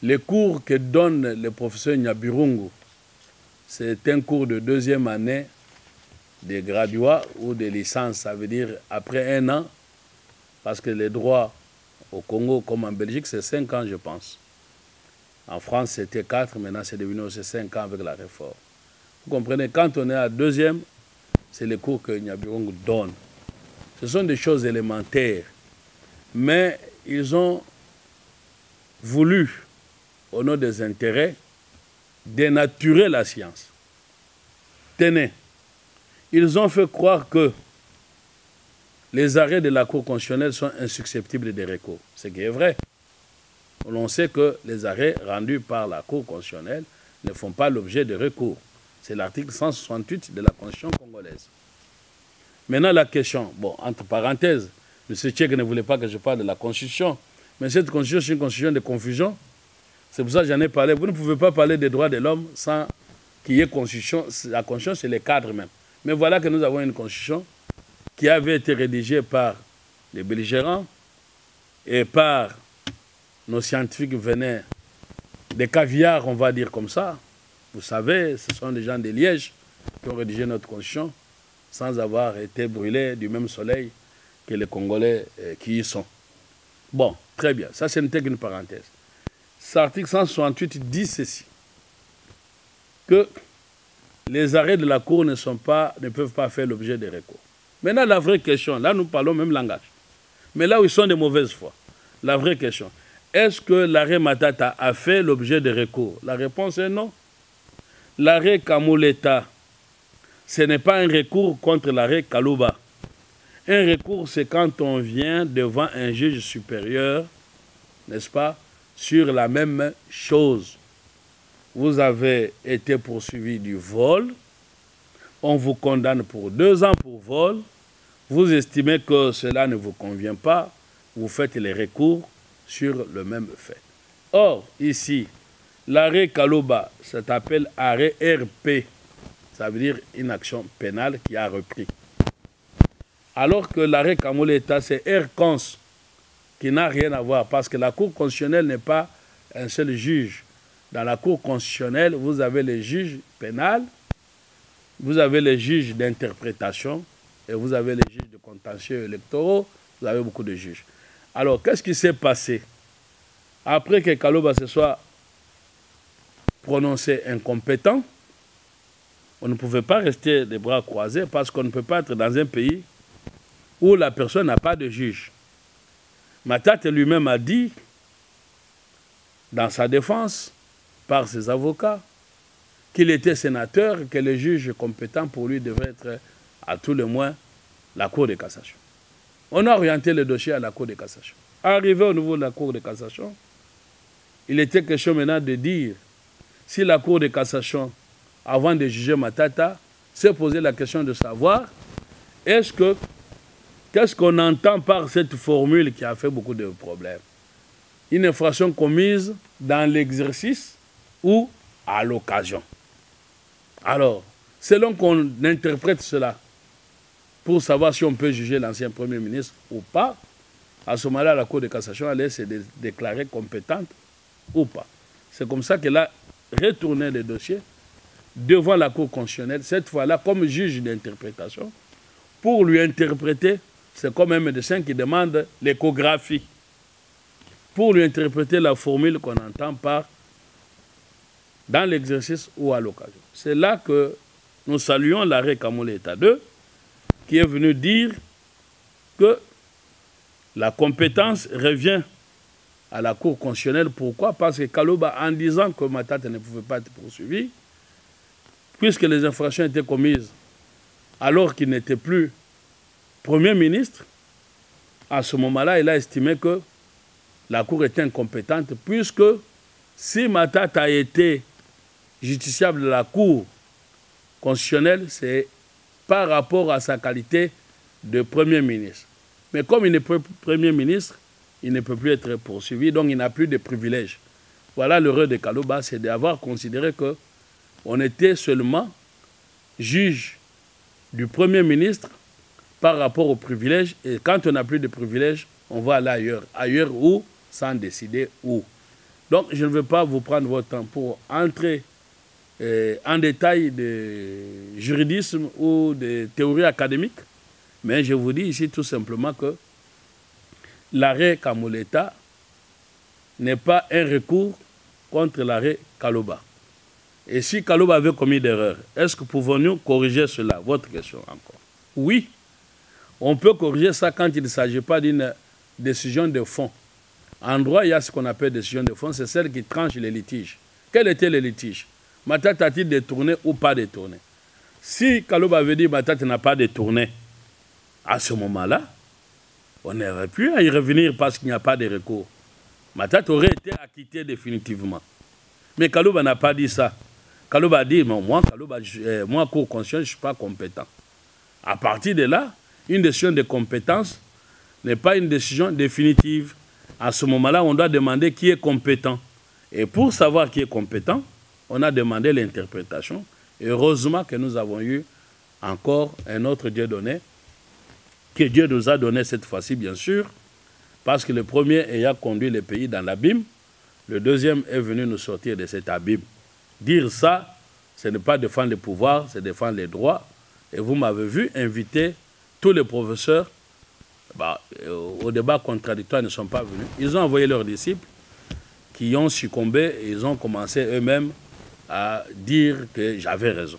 Les cours que donne le professeur Nyabirungu, c'est un cours de 2e année de graduat ou de licence. Ça veut dire après 1 an, parce que les droits au Congo comme en Belgique, c'est 5 ans, je pense. En France, c'était 4, maintenant c'est devenu aussi 5 ans avec la réforme. Vous comprenez, quand on est à 2e, c'est les cours que Nyabirungu donne. Ce sont des choses élémentaires. Mais ils ont voulu, au nom des intérêts, dénaturer la science. Tenez, ils ont fait croire que les arrêts de la Cour constitutionnelle sont insusceptibles de recours. Ce qui est vrai. On sait que les arrêts rendus par la Cour constitutionnelle ne font pas l'objet de recours. C'est l'article 168 de la Constitution congolaise. Maintenant, la question, bon, entre parenthèses, M. Tchèque ne voulait pas que je parle de la Constitution, mais cette Constitution, c'est une Constitution de confusion. C'est pour ça que j'en ai parlé. Vous ne pouvez pas parler des droits de l'homme sans qu'il y ait Constitution. La Constitution, c'est les cadres même. Mais voilà que nous avons une Constitution qui avait été rédigée par les belligérants et par nos scientifiques venant des caviars, on va dire comme ça. Vous savez, ce sont des gens de Liège qui ont rédigé notre Constitution sans avoir été brûlés du même soleil que les Congolais qui y sont. Bon, très bien. Ça, ce n'était qu'une parenthèse. Cet article 168 dit ceci, que les arrêts de la Cour ne peuvent pas faire l'objet de recours. Maintenant, la vraie question, là nous parlons même langage, mais là où ils sont de mauvaise foi, la vraie question, est-ce que l'arrêt Matata a fait l'objet de recours? La réponse est non. L'arrêt Kamuleta, ce n'est pas un recours contre l'arrêt Kalouba. Un recours, c'est quand on vient devant un juge supérieur, n'est-ce pas, sur la même chose. Vous avez été poursuivi du vol, on vous condamne pour 2 ans pour vol, vous estimez que cela ne vous convient pas, vous faites les recours sur le même fait. Or, ici, l'arrêt Kalouba, ça s'appelle arrêt RP, ça veut dire une action pénale qui a repris. Alors que l'arrêt Kamuleta, c'est R-Cons, qui n'a rien à voir, parce que la Cour constitutionnelle n'est pas un seul juge. Dans la Cour constitutionnelle, vous avez les juges pénals, vous avez les juges d'interprétation, et vous avez les juges de contentieux électoraux, vous avez beaucoup de juges. Alors, qu'est-ce qui s'est passé? Après que Kalouba se soit prononcé incompétent, on ne pouvait pas rester les bras croisés parce qu'on ne peut pas être dans un pays où la personne n'a pas de juge. Matata lui-même a dit, dans sa défense, par ses avocats, qu'il était sénateur, que le juge compétent pour lui devrait être, à tout le moins, la Cour de cassation. On a orienté le dossier à la Cour de cassation. Arrivé au niveau de la Cour de cassation, il était question maintenant de dire si la Cour de cassation, avant de juger Matata, s'est posé la question de savoir qu'est-ce qu'on entend par cette formule qui a fait beaucoup de problèmes? Une infraction commise dans l'exercice ou à l'occasion. Alors, selon qu'on interprète cela, pour savoir si on peut juger l'ancien Premier ministre ou pas, à ce moment-là, la Cour de cassation allait se déclarer compétente ou pas. C'est comme ça qu'elle a retourné le dossier devant la Cour constitutionnelle, cette fois-là comme juge d'interprétation, pour lui interpréter, c'est comme un médecin qui demande l'échographie, pour lui interpréter la formule qu'on entend par dans l'exercice ou à l'occasion. C'est là que nous saluons l'arrêt Kamuleta 2, qui est venu dire que la compétence revient à la Cour constitutionnelle. Pourquoi? Parce que Kalouba, en disant que Matata ne pouvait pas être poursuivi, puisque les infractions étaient commises alors qu'il n'était plus Premier ministre, à ce moment-là, il a estimé que la Cour était incompétente, puisque si Matata a été justiciable de la Cour constitutionnelle, c'est par rapport à sa qualité de Premier ministre. Mais comme il n'est pas Premier ministre, il ne peut plus être poursuivi, donc il n'a plus de privilèges. Voilà l'erreur de Kalouba, c'est d'avoir considéré qu'on était seulement juge du Premier ministre par rapport aux privilèges, et quand on n'a plus de privilèges, on va aller ailleurs. Ailleurs où, sans décider où. Donc je ne veux pas vous prendre votre temps pour entrer en détail de juridisme ou de théorie académique, mais je vous dis ici tout simplement que l'arrêt Kamuleta n'est pas un recours contre l'arrêt Kalouba. Et si Kalouba avait commis d'erreur, est-ce que pouvons-nous corriger cela? Votre question encore. Oui, on peut corriger ça quand il ne s'agit pas d'une décision de fond. En droit, il y a ce qu'on appelle décision de fond, c'est celle qui tranche les litiges. Quel était le litige? Matata a-t-il détourné ou pas détourné? Si Kalouba avait dit Matata n'a pas détourné, à ce moment-là, on n'aurait pu y revenir parce qu'il n'y a pas de recours. Matata aurait été acquitté définitivement. Mais Kalouba n'a pas dit ça. Kaloba a dit, moi, cour constitutionnelle, je ne suis pas compétent. À partir de là, une décision de compétence n'est pas une décision définitive. À ce moment-là, on doit demander qui est compétent. Et pour savoir qui est compétent, on a demandé l'interprétation. Et heureusement que nous avons eu encore un autre Dieu donné, que Dieu nous a donné cette fois-ci, bien sûr, parce que le premier ayant conduit le pays dans l'abîme, le deuxième est venu nous sortir de cet abîme. Dire ça, ce n'est pas défendre le pouvoir, c'est défendre les droits. Et vous m'avez vu inviter tous les professeurs au débat contradictoire, ils ne sont pas venus. Ils ont envoyé leurs disciples qui ont succombé et ils ont commencé eux-mêmes à dire que j'avais raison.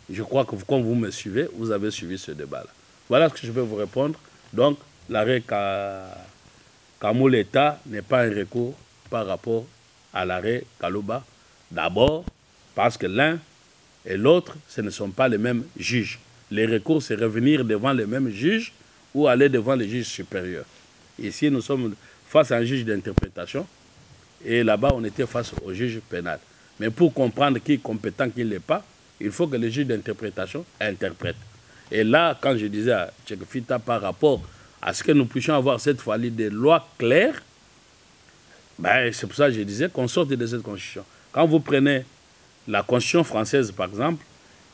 Je crois que comme vous me suivez, vous avez suivi ce débat-là. Voilà ce que je peux vous répondre. Donc, l'arrêt Kamoleta n'est pas un recours par rapport à l'arrêt Kaloba. D'abord, parce que l'un et l'autre, ce ne sont pas les mêmes juges. Les recours, c'est revenir devant les mêmes juges ou aller devant les juges supérieurs. Ici, nous sommes face à un juge d'interprétation et là-bas, on était face au juge pénal. Mais pour comprendre qui est compétent, qui ne l'est pas, il faut que le juge d'interprétation interprète. Et là, quand je disais à Tchekfita par rapport à ce que nous puissions avoir cette fois-ci des lois claires, c'est pour ça que je disais qu'on sorte de cette constitution. Quand vous prenez la constitution française, par exemple,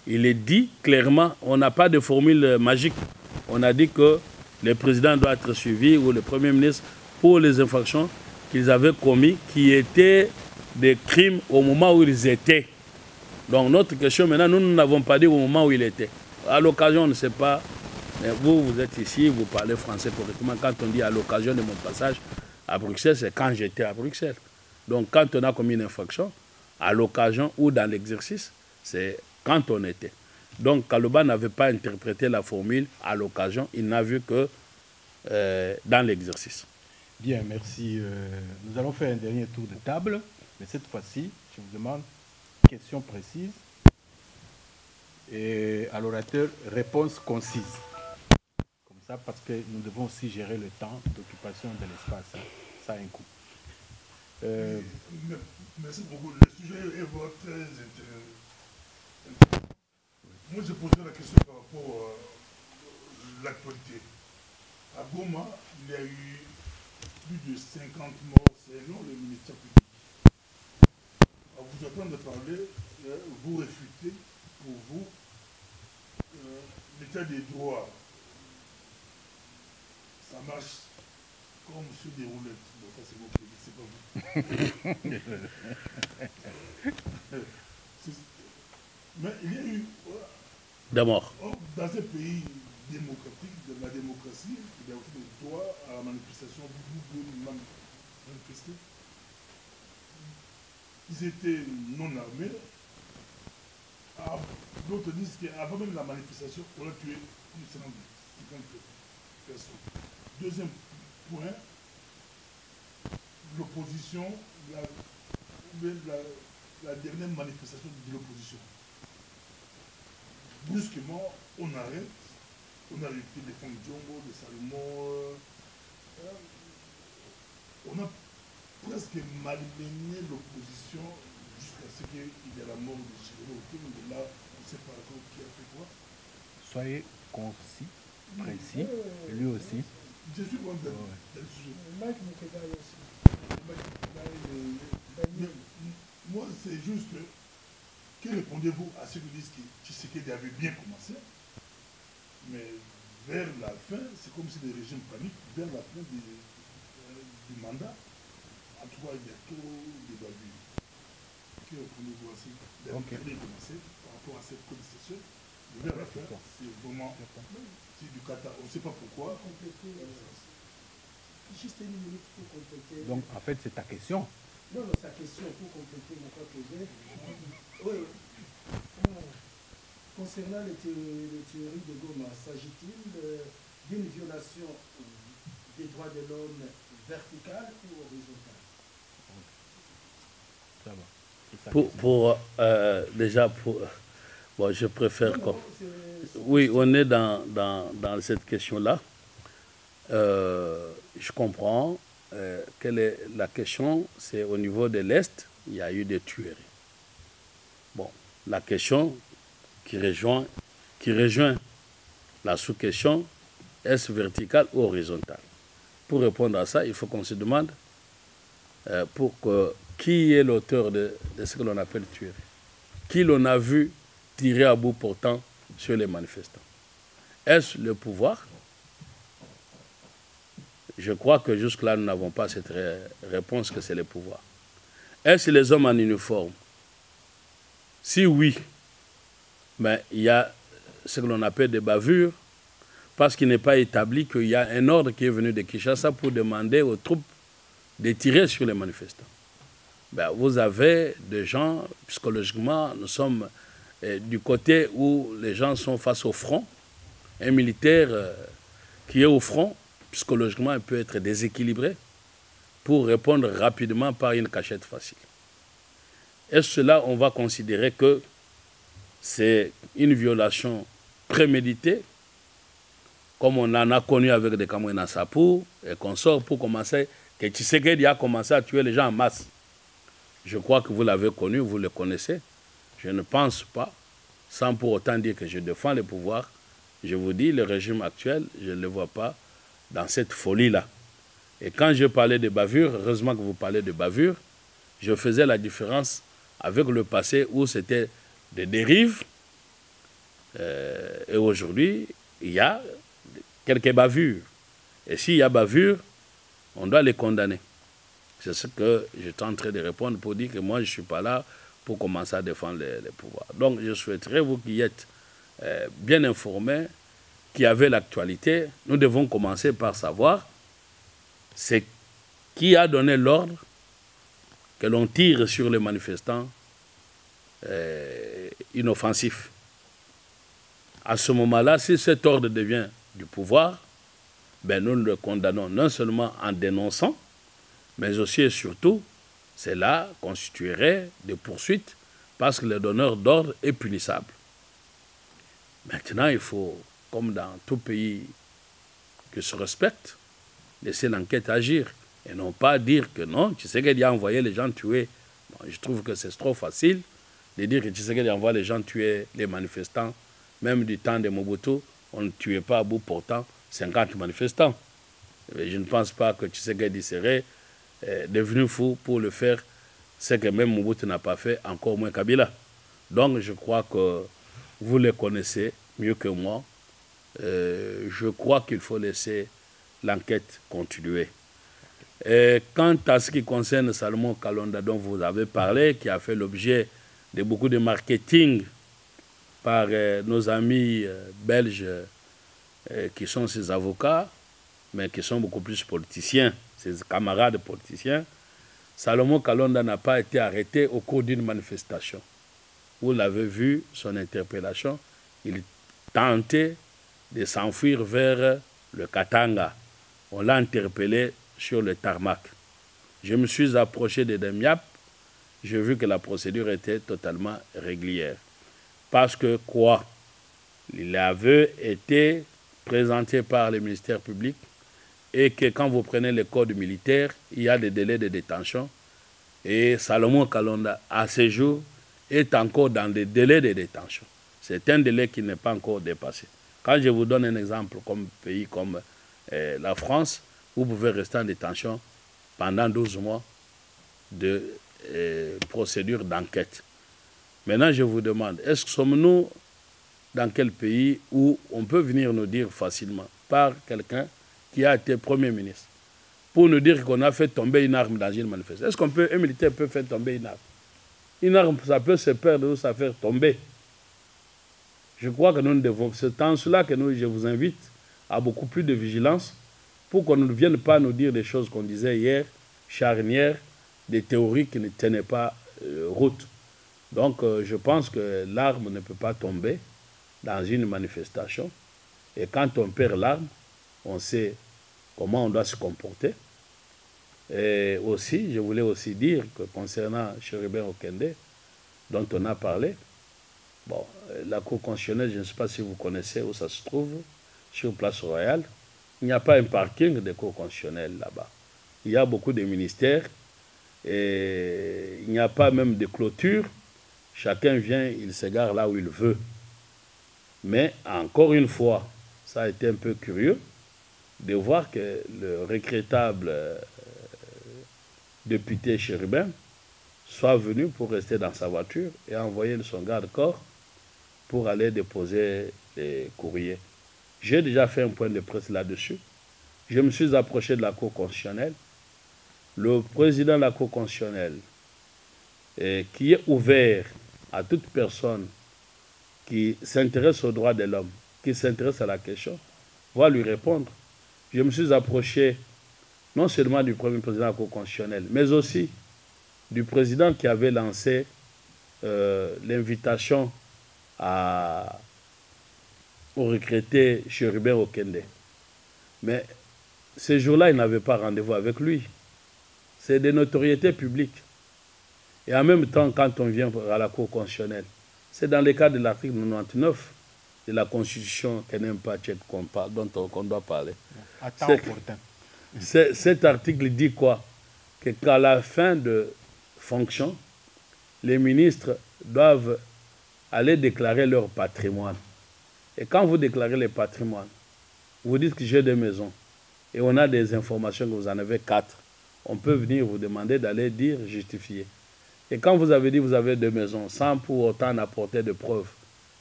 il est dit clairement, on n'a pas de formule magique. On a dit que le président doit être suivi ou le premier ministre pour les infractions qu'ils avaient commis, qui étaient des crimes au moment où ils étaient. Donc notre question maintenant, nous n'avons pas dit au moment où il était. À l'occasion, on ne sait pas. Mais vous êtes ici, vous parlez français correctement. Quand on dit à l'occasion de mon passage à Bruxelles, c'est quand j'étais à Bruxelles. Donc quand on a commis une infraction, à l'occasion ou dans l'exercice, c'est quand on était. Donc Kaloba n'avait pas interprété la formule à l'occasion, il n'a vu que dans l'exercice. Bien, merci. Nous allons faire un dernier tour de table, mais cette fois-ci, je vous demande une question précise et à l'orateur, réponse concise. Comme ça, parce que nous devons aussi gérer le temps d'occupation de l'espace. Ça a un coût. Merci beaucoup. Le sujet est très intéressant. Moi, je posais la question par rapport à l'actualité. À Goma, il y a eu plus de 50 morts selon le ministère public. À vous entendre parler, vous réfutez pour vous l'état des droits. Ça marche comme sur des roulettes. Bon, ça c'est bon, c'est pas vous. Mais il y a eu... D'abord. Dans un pays démocratique, de la démocratie, il y a aussi le droit à la manifestation. Vous pouvez manifester. Ils étaient non armés. D'autres disent qu'avant même la manifestation, on a tué plus de 50 personnes. Deuxième point, l'opposition, la dernière manifestation de l'opposition. Brusquement, on arrête. On a arrêté les fonds de Djongo, de Salomon. On a presque malmené l'opposition jusqu'à ce qu'il y ait la mort de Chiré. De là, on ne sait pas encore qui a fait quoi. Soyez concis, précis, lui aussi. Je suis content dans le sujet. Moi, c'est juste que répondez-vous à ceux qui disent que Tshisekedi avait bien commencé, mais vers la fin, c'est comme si le régime panique, vers la fin du mandat, en tout cas, il y a trop de bavures. Que répondez-vous à ceux qui avaient bien commencé par rapport à cette contestation? Vers la fin, c'est vraiment c'est du Qatar. On ne sait pas pourquoi. Juste une minute pour compléter. Donc, en fait, c'est ta question. Non, sa question pour compléter mon cas posé. Oui. Concernant les théories de Goma, s'agit-il d'une violation des droits de l'homme verticale ou horizontale? Ça va. Déjà, bon, je préfère... Oui, on est dans cette question-là. Je comprends. Quelle est la question? C'est au niveau de l'Est, il y a eu des tueries. la question qui rejoint la sous-question, est-ce vertical ou horizontal? Pour répondre à ça, il faut qu'on se demande qui est l'auteur de ce que l'on appelle tuerie. Qui l'on a vu tirer à bout portant sur les manifestants? Est-ce le pouvoir? Je crois que jusque-là, nous n'avons pas cette réponse que c'est le pouvoir. Est-ce les hommes en uniforme? Si oui, mais il y a ce que l'on appelle des bavures, parce qu'il n'est pas établi qu'il y a un ordre qui est venu de Kinshasa pour demander aux troupes de tirer sur les manifestants. Ben, vous avez des gens, psychologiquement, nous sommes du côté où les gens sont face au front. Un militaire qui est au front, psychologiquement, il peut être déséquilibré pour répondre rapidement par une cachette facile. Est-ce cela, on va considérer que c'est une violation préméditée, comme on en a connu avec des Kamwena Sapou et qu'on sort pour commencer, que Tshisekedi a commencé à tuer les gens en masse. Je crois que vous l'avez connu, vous le connaissez. Je ne pense pas, sans pour autant dire que je défends le pouvoir, je vous dis, le régime actuel, je ne le vois pas dans cette folie-là. Et quand je parlais de bavure, heureusement que vous parlez de bavure, je faisais la différence avec le passé où c'était des dérives. Et aujourd'hui, il y a quelques bavures. Et s'il y a bavure, on doit les condamner. C'est ce que j'étais en train de répondre pour dire que moi, je ne suis pas là pour commencer à défendre les pouvoirs. Donc, je souhaiterais, vous qui êtes bien informés, qui avez l'actualité, nous devons commencer par savoir c'est qui a donné l'ordre que l'on tire sur les manifestants inoffensifs. À ce moment-là, si cet ordre devient du pouvoir, ben nous le condamnons non seulement en dénonçant, mais aussi et surtout, cela constituerait des poursuites parce que le donneur d'ordre est punissable. Maintenant, il faut, comme dans tout pays qui se respecte, laisser l'enquête agir et non pas dire que non, Tshisekedi a envoyé les gens tuer. Bon, je trouve que c'est trop facile de dire que Tshisekedi envoie les gens tuer les manifestants. Même du temps de Mobutu, on ne tuait pas à bout portant 50 manifestants. Et je ne pense pas que Tshisekedi serait devenu fou pour le faire, ce que même Mobutu n'a pas fait, encore moins Kabila. Donc je crois que vous les connaissez mieux que moi. Je crois qu'il faut laisser l'enquête continuer. Et quant à ce qui concerne Salomon Kalonda dont vous avez parlé, qui a fait l'objet de beaucoup de marketing par nos amis belges qui sont ses avocats, mais qui sont beaucoup plus politiciens, ses camarades politiciens, Salomon Kalonda n'a pas été arrêté au cours d'une manifestation. Vous l'avez vu, son interpellation, il tentait de s'enfuir vers le Katanga. On l'a interpellé sur le tarmac. Je me suis approché de Demiap, j'ai vu que la procédure était totalement régulière. Parce que quoi? Il avait été présenté par le ministère public et que quand vous prenez le code militaire, il y a des délais de détention. Et Salomon Kalonda, à ce jour, est encore dans des délais de détention. C'est un délai qui n'est pas encore dépassé. Quand je vous donne un exemple comme pays comme la France, vous pouvez rester en détention pendant 12 mois de procédure d'enquête. Maintenant, je vous demande, est-ce que sommes-nous dans quel pays où on peut venir nous dire facilement par quelqu'un qui a été Premier ministre pour nous dire qu'on a fait tomber une arme dans une manifestation? Est-ce qu'un militaire peut faire tomber une arme? Une arme, ça peut se perdre ou ça faire tomber. Je crois que nous devons, c'est en cela que je vous invite à beaucoup plus de vigilance pour qu'on ne vienne pas nous dire des choses qu'on disait hier, charnières, des théories qui ne tenaient pas route. Donc, je pense que l'arme ne peut pas tomber dans une manifestation. Et quand on perd l'arme, on sait comment on doit se comporter. Et aussi, je voulais aussi dire que concernant Chérubin Okende, dont on a parlé, bon, la Cour constitutionnelle, je ne sais pas si vous connaissez où ça se trouve, sur Place Royale, il n'y a pas un parking de Cour constitutionnelle là-bas. Il y a beaucoup de ministères et il n'y a pas même de clôture. chacun vient, il s'égare là où il veut. Mais encore une fois, ça a été un peu curieux de voir que le regrettable député chérubin soit venu pour rester dans sa voiture et envoyer son garde-corps pour aller déposer les courriers. J'ai déjà fait un point de presse là-dessus. Je me suis approché de la Cour constitutionnelle. Le président de la Cour constitutionnelle, qui est ouvert à toute personne qui s'intéresse aux droits de l'homme, qui s'intéresse à la question, va lui répondre. Je me suis approché non seulement du premier président de la Cour constitutionnelle, mais aussi du président qui avait lancé l'invitation au regretté Chérubin Okende. Mais ce jour-là, il n'avait pas rendez-vous avec lui. C'est des notoriétés publiques. Et en même temps, quand on vient à la Cour constitutionnelle, c'est dans le cadre de l'article 99 de la Constitution qu'elle n'aime pas qu'on parle, dont on doit parler. Cet article dit quoi? Que qu'à la fin de fonction, les ministres doivent aller déclarer leur patrimoine. Et quand vous déclarez les patrimoines, vous dites que j'ai des maisons et on a des informations que vous en avez 4. On peut venir vous demander d'aller dire, justifier. Et quand vous avez dit que vous avez 2 maisons, sans pour autant apporter de preuves,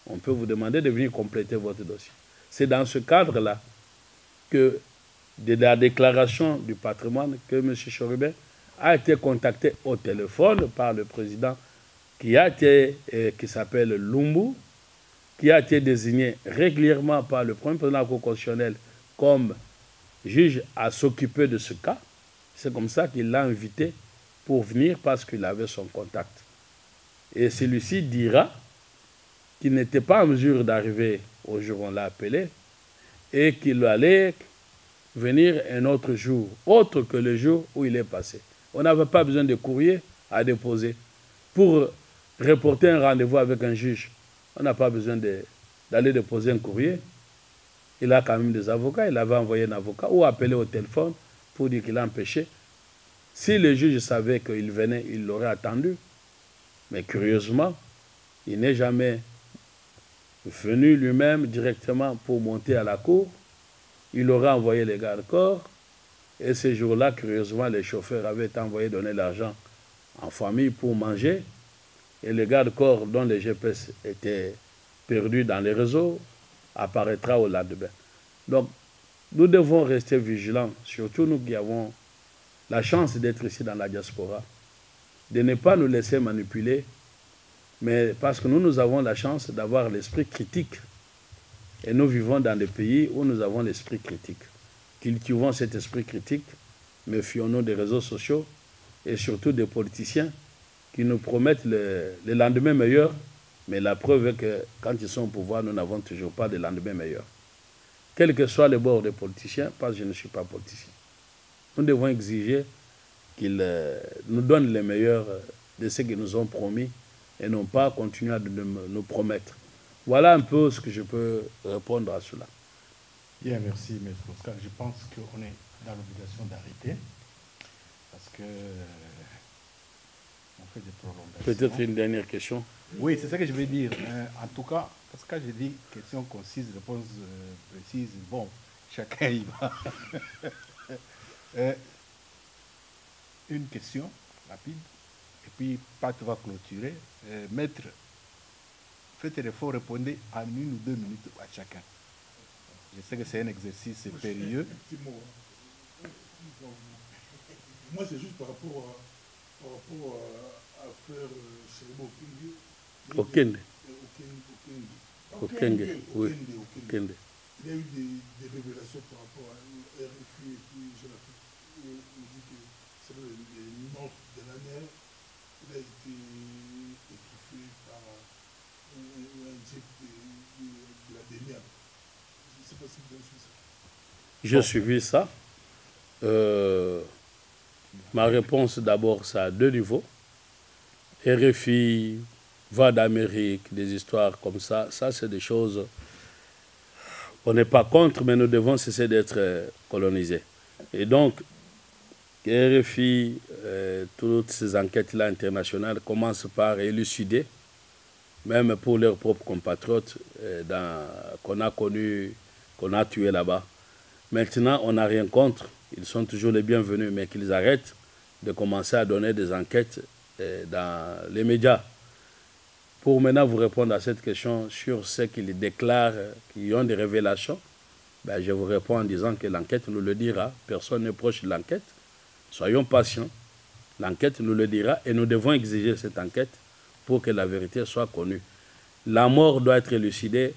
on peut vous demander de venir compléter votre dossier. C'est dans ce cadre-là que de la déclaration du patrimoine que M. Chérubin a été contacté au téléphone par le président qui s'appelle Lumbu, qui a été désigné régulièrement par le premier président de la Cour constitutionnelle comme juge à s'occuper de ce cas. C'est comme ça qu'il l'a invité pour venir parce qu'il avait son contact. Et celui-ci dira qu'il n'était pas en mesure d'arriver au jour où on l'a appelé et qu'il allait venir un autre jour, autre que le jour où il est passé. On n'avait pas besoin de courrier à déposer. Pour reporter un rendez-vous avec un juge, on n'a pas besoin d'aller déposer un courrier. Il a quand même des avocats, il avait envoyé un avocat ou appelé au téléphone pour dire qu'il a empêché. Si le juge savait qu'il venait, il l'aurait attendu. Mais curieusement, il n'est jamais venu lui-même directement pour monter à la cour. Il aurait envoyé les gardes-corps. Et ce jour-là, curieusement, les chauffeurs avaient envoyé donner l'argent en famille pour manger. Et le garde-corps dont les GPS étaient perdus dans les réseaux apparaîtra au lendemain. Donc, nous devons rester vigilants, surtout nous qui avons la chance d'être ici dans la diaspora, de ne pas nous laisser manipuler, mais parce que nous avons la chance d'avoir l'esprit critique. Et nous vivons dans des pays où nous avons l'esprit critique. Cultivons cet esprit critique, méfions-nous des réseaux sociaux et surtout des politiciens qui nous promettent le lendemain meilleur, mais la preuve est que quand ils sont au pouvoir, nous n'avons toujours pas de lendemain meilleur. Quel que soit le bord des politiciens, parce que je ne suis pas politicien. Nous devons exiger qu'ils nous donnent le meilleur de ce qu'ils nous ont promis et non pas continuer à nous promettre. Voilà un peu ce que je peux répondre à cela. Bien, merci, M. Oscar. Je pense qu'on est dans l'obligation d'arrêter parce que on fait des prolongations. Peut-être une dernière question. Oui, c'est ça que je vais dire. En tout cas, parce que j'ai dit question concise, réponse précise, bon, chacun y va. Une question rapide, et puis Pat va clôturer. Maître, faites l'effort, répondez en 1 ou 2 minutes à chacun. Je sais que c'est un exercice périlleux. Moi, c'est juste par rapport à faire Chérubin Okende. Okende, oui. Okende. Il y a eu des révélations par rapport à RFI et puis je l'ai dit que c'est le 9 de l'année, il a été étouffé par un jet de la dernière. Je ne sais pas si vous avez suivi ça. J'ai suivi ça. Ma réponse d'abord, c'est à 2 niveaux. RFI, Voix d'Amérique, des histoires comme ça, c'est des choses, on n'est pas contre, mais nous devons cesser d'être colonisés. Et donc, RFI, toutes ces enquêtes-là internationales commencent par élucider même pour leurs propres compatriotes qu'on a connus, qu'on a tués là-bas. Maintenant, on n'a rien contre, ils sont toujours les bienvenus, mais qu'ils arrêtent de commencer à donner des enquêtes dans les médias. Pour maintenant vous répondre à cette question sur ce qu'ils déclarent, qui ont des révélations, ben je vous réponds en disant que l'enquête nous le dira. Personne n'est proche de l'enquête. Soyons patients. L'enquête nous le dira et nous devons exiger cette enquête pour que la vérité soit connue. La mort doit être élucidée,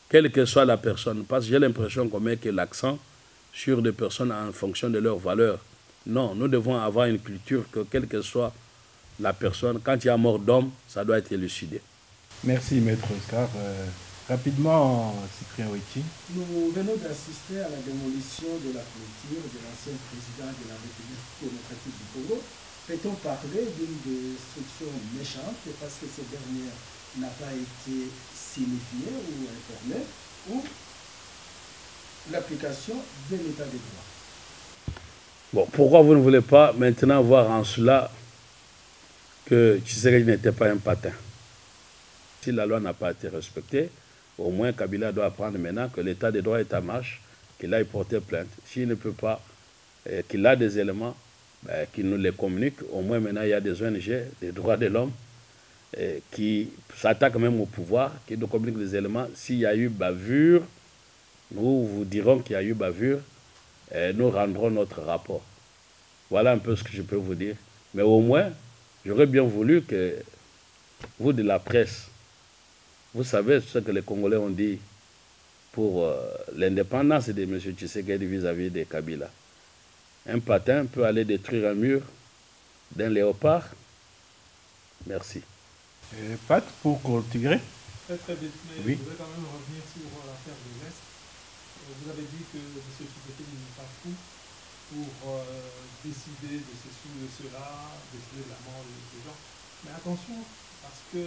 quelle que soit la personne, parce que j'ai l'impression qu'on met que l'accent sur des personnes en fonction de leurs valeurs. Non, nous devons avoir une culture que quelle que soit la personne, quand il y a mort d'homme, ça doit être élucidé. Merci, Maître Oscar. Rapidement, Cyprien Ouetti. Nous venons d'assister à la démolition de la clôture de l'ancien président de la République démocratique du Congo. Peut-on parler d'une destruction méchante parce que cette dernière n'a pas été signifiée ou informée, ou l'application de l'état de droit? Bon, pourquoi vous ne voulez pas maintenant voir en cela que Tshisekedi n'était pas un patin? Si la loi n'a pas été respectée, au moins Kabila doit apprendre maintenant que l'état de droit est en marche, qu'il aille porter plainte. S'il ne peut pas, qu'il a des éléments, ben, qu'il nous les communique. Au moins maintenant il y a des ONG, des droits de l'homme, qui s'attaquent même au pouvoir, qui nous communiquent des éléments. S'il y a eu bavure, nous vous dirons qu'il y a eu bavure, et nous rendrons notre rapport. Voilà un peu ce que je peux vous dire. Mais au moins, j'aurais bien voulu que vous de la presse, vous savez ce que les Congolais ont dit pour l'indépendance de M. Tshisekedi vis-à-vis de Kabila. Un patin peut aller détruire un mur d'un léopard. Merci. Pat, pour clôturer. Très vite, mais Oui. je voudrais quand même revenir sur l'affaire de l'Est. Vous avez dit que M. Tshisekedi n'est pas fou pour décider de ceci ou de cela, décider de la mort des gens. Mais attention, parce que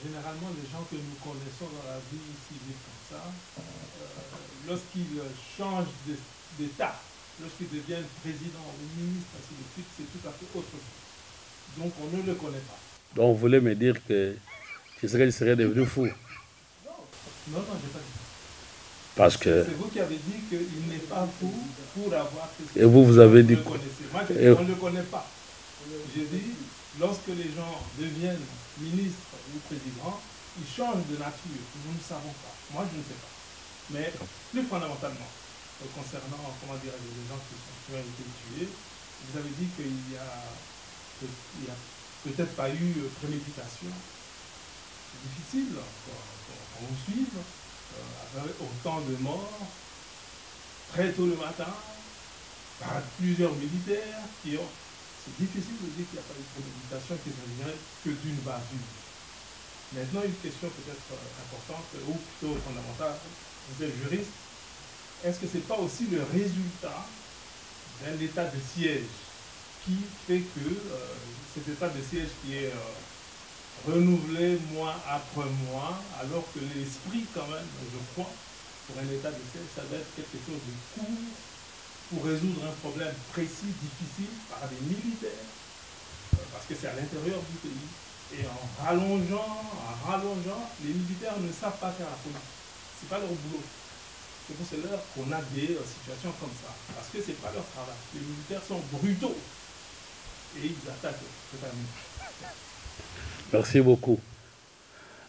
généralement les gens que nous connaissons dans la vie civile comme ça, lorsqu'ils changent d'état, lorsqu'ils deviennent président ou ministre, ainsi de suite, c'est tout à fait autre chose. Donc on ne le connaît pas. Donc vous voulez me dire que Tshisekedi serait devenu fou? Non, j'ai pas dit ça. Parce que... C'est vous qui avez dit qu'il n'est pas fou pour avoir... Et vous avez dit... Moi, je dis on ne le connaît pas. Je dis, lorsque les gens deviennent ministres ou présidents, ils changent de nature. Nous ne savons pas. Moi, je ne sais pas. Mais plus fondamentalement, concernant, comment dire, les gens qui ont été tués, vous avez dit qu'il y a peut-être pas eu préméditation. C'est difficile qu'on vous suive. Avec autant de morts, très tôt le matin, par plusieurs militaires qui ont... C'est difficile de dire qu'il n'y a pas eu de préméditation qui ne vient que d'une bavure. Maintenant, une question peut-être importante, ou plutôt fondamentale, vous êtes juriste, est-ce que ce n'est pas aussi le résultat d'un état de siège qui fait que cet état de siège qui est renouvelé mois après mois, alors que l'esprit quand même, je crois, pour un état de siège, ça doit être quelque chose de court pour résoudre un problème précis, difficile, par des militaires, parce que c'est à l'intérieur du pays. Et en rallongeant, les militaires ne savent pas faire la politique. Ce n'est pas leur boulot. C'est pour cela qu'on a des situations comme ça, parce que ce n'est pas leur travail. Les militaires sont brutaux et ils attaquent totalement. Merci beaucoup.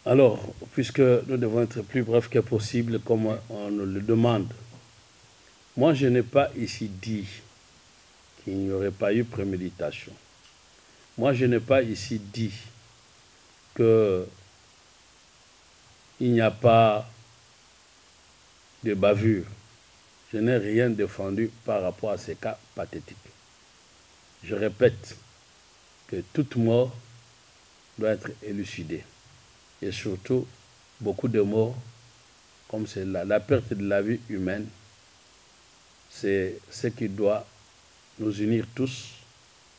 Alors, puisque nous devons être plus brefs que possible, comme on nous le demande, moi je n'ai pas ici dit qu'il n'y aurait pas eu préméditation. Moi je n'ai pas ici dit qu'il n'y a pas de bavure. Je n'ai rien défendu par rapport à ces cas pathétiques. Je répète que toute mort doit être élucidée. Et surtout, beaucoup de morts, comme c'est la perte de la vie humaine, c'est ce qui doit nous unir tous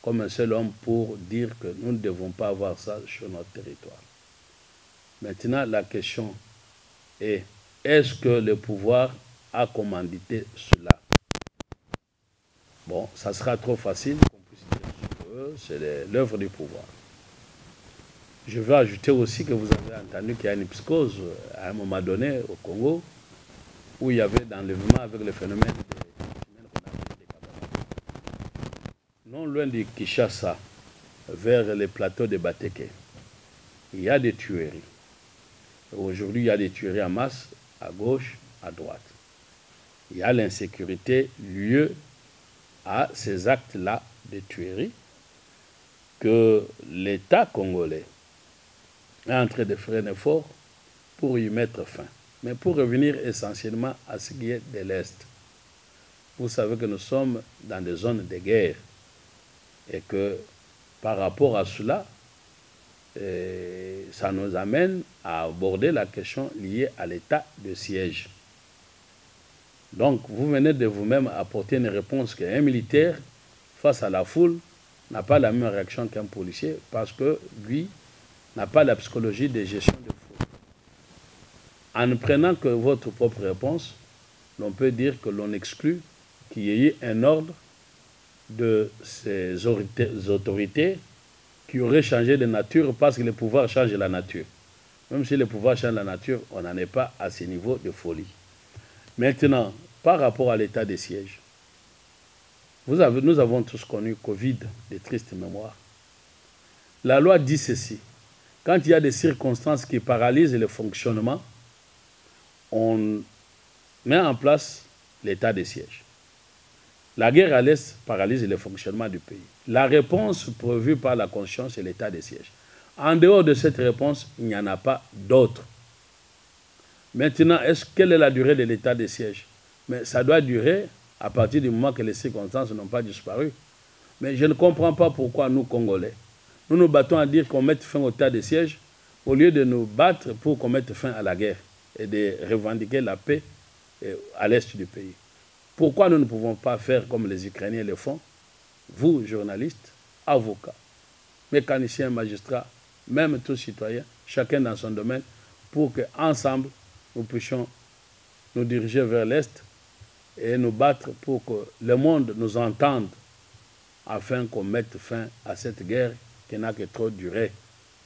comme un seul homme pour dire que nous ne devons pas avoir ça sur notre territoire. Maintenant, la question est, est-ce que le pouvoir a commandité cela? Bon, ça sera trop facile qu'on puisse dire sur eux, c'est l'œuvre du pouvoir. Je veux ajouter aussi que vous avez entendu qu'il y a une psychose à un moment donné au Congo, où il y avait d'enlèvement avec le phénomène des camarades. Non loin de Kinshasa, vers les plateaux de Bateke, il y a des tueries. Aujourd'hui, il y a des tueries en masse, à gauche, à droite. Il y a l'insécurité liée à ces actes-là de tuerie que l'État congolais est en train de faire un effort pour y mettre fin. Mais pour revenir essentiellement à ce qui est de l'Est, vous savez que nous sommes dans des zones de guerre et que par rapport à cela, ça nous amène à aborder la question liée à l'état de siège. Donc, vous venez de vous-même apporter une réponse qu'un militaire, face à la foule, n'a pas la même réaction qu'un policier parce que lui n'a pas la psychologie de gestion de foule. En ne prenant que votre propre réponse, l'on peut dire que l'on exclut qu'il y ait un ordre de ces autorités qui auraient changé de nature parce que le pouvoir change la nature. Même si le pouvoir change la nature, on n'en est pas à ce niveau de folie. Maintenant, par rapport à l'état des sièges, nous avons tous connu Covid, de tristes mémoires. La loi dit ceci. Quand il y a des circonstances qui paralysent le fonctionnement, on met en place l'état des sièges. La guerre à l'Est paralyse le fonctionnement du pays. La réponse prévue par la Constitution, c'est l'état des sièges. En dehors de cette réponse, il n'y en a pas d'autre. Maintenant, quelle est la durée de l'état des sièges? Mais ça doit durer à partir du moment que les circonstances n'ont pas disparu. Mais je ne comprends pas pourquoi nous, Congolais, nous nous battons à dire qu'on mette fin au état de siège au lieu de nous battre pour qu'on mette fin à la guerre et de revendiquer la paix à l'est du pays. Pourquoi nous ne pouvons pas faire comme les Ukrainiens le font? Vous, journalistes, avocats, mécaniciens, magistrats, même tous citoyens, chacun dans son domaine, pour qu'ensemble, nous puissions nous diriger vers l'Est et nous battre pour que le monde nous entende afin qu'on mette fin à cette guerre qui n'a que trop duré.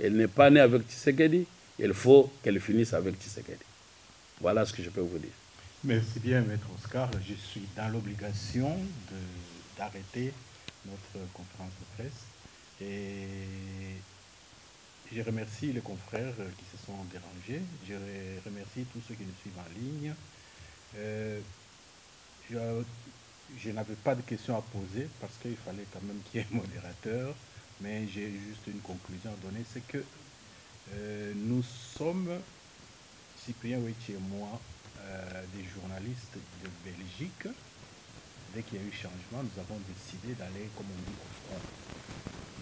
Elle n'est pas née avec Tshisekedi, il faut qu'elle finisse avec Tshisekedi. Voilà ce que je peux vous dire. Merci bien, Maître Oscar. Je suis dans l'obligation d'arrêter notre conférence de presse. Et je remercie les confrères qui se sont dérangés. Je remercie tous ceux qui nous suivent en ligne. Je n'avais pas de questions à poser parce qu'il fallait quand même qu'il y ait un modérateur. Mais j'ai juste une conclusion à donner. C'est que nous sommes, Cyprien Ouetti et moi, des journalistes de Belgique. Dès qu'il y a eu changement, nous avons décidé d'aller, comme on dit, au front.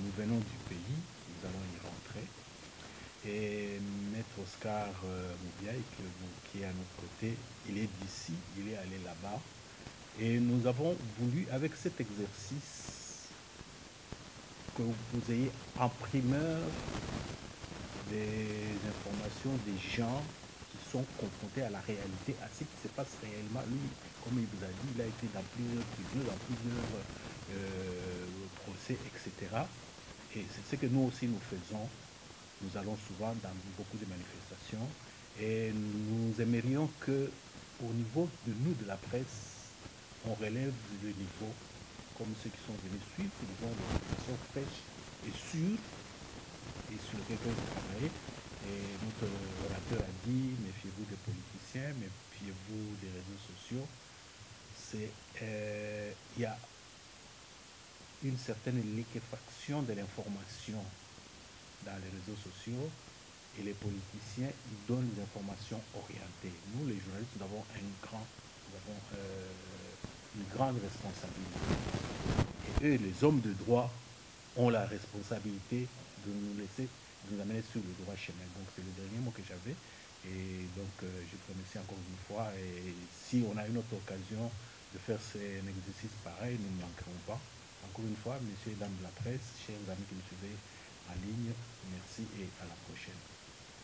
Nous venons du pays, nous allons y rentrer. Et Maître Oscar Moubiaï, qui est à notre côté, il est d'ici, il est allé là-bas. Et nous avons voulu, avec cet exercice, que vous ayez en primeur des informations des gens qui sont confrontés à la réalité, à ce qui se passe réellement. Lui, comme il vous a dit, il a été dans plusieurs tribunaux, dans plusieurs procès, etc. Et c'est ce que nous aussi nous faisons. Nous allons souvent dans beaucoup de manifestations et nous aimerions que, au niveau de nous, de la presse, on relève le niveau, comme ceux qui sont venus suivre, ils ont des informations fraîches et sûres et sur lesquelles peuvent travailler. Et notre orateur a dit, méfiez-vous des politiciens, méfiez-vous des réseaux sociaux. Il y a une certaine liquéfaction de l'information dans les réseaux sociaux et les politiciens donnent des informations orientées. Nous, les journalistes, nous avons une grande responsabilité. Et eux, les hommes de droit, ont la responsabilité de nous laisser, de nous amener sur le droit chemin. Donc c'est le dernier mot que j'avais. Et donc je vous remercie encore une fois. Et si on a une autre occasion de faire un exercice pareil, nous ne manquerons pas. Encore une fois, messieurs et dames de la presse, chers amis qui nous suivez en ligne, merci et à la prochaine.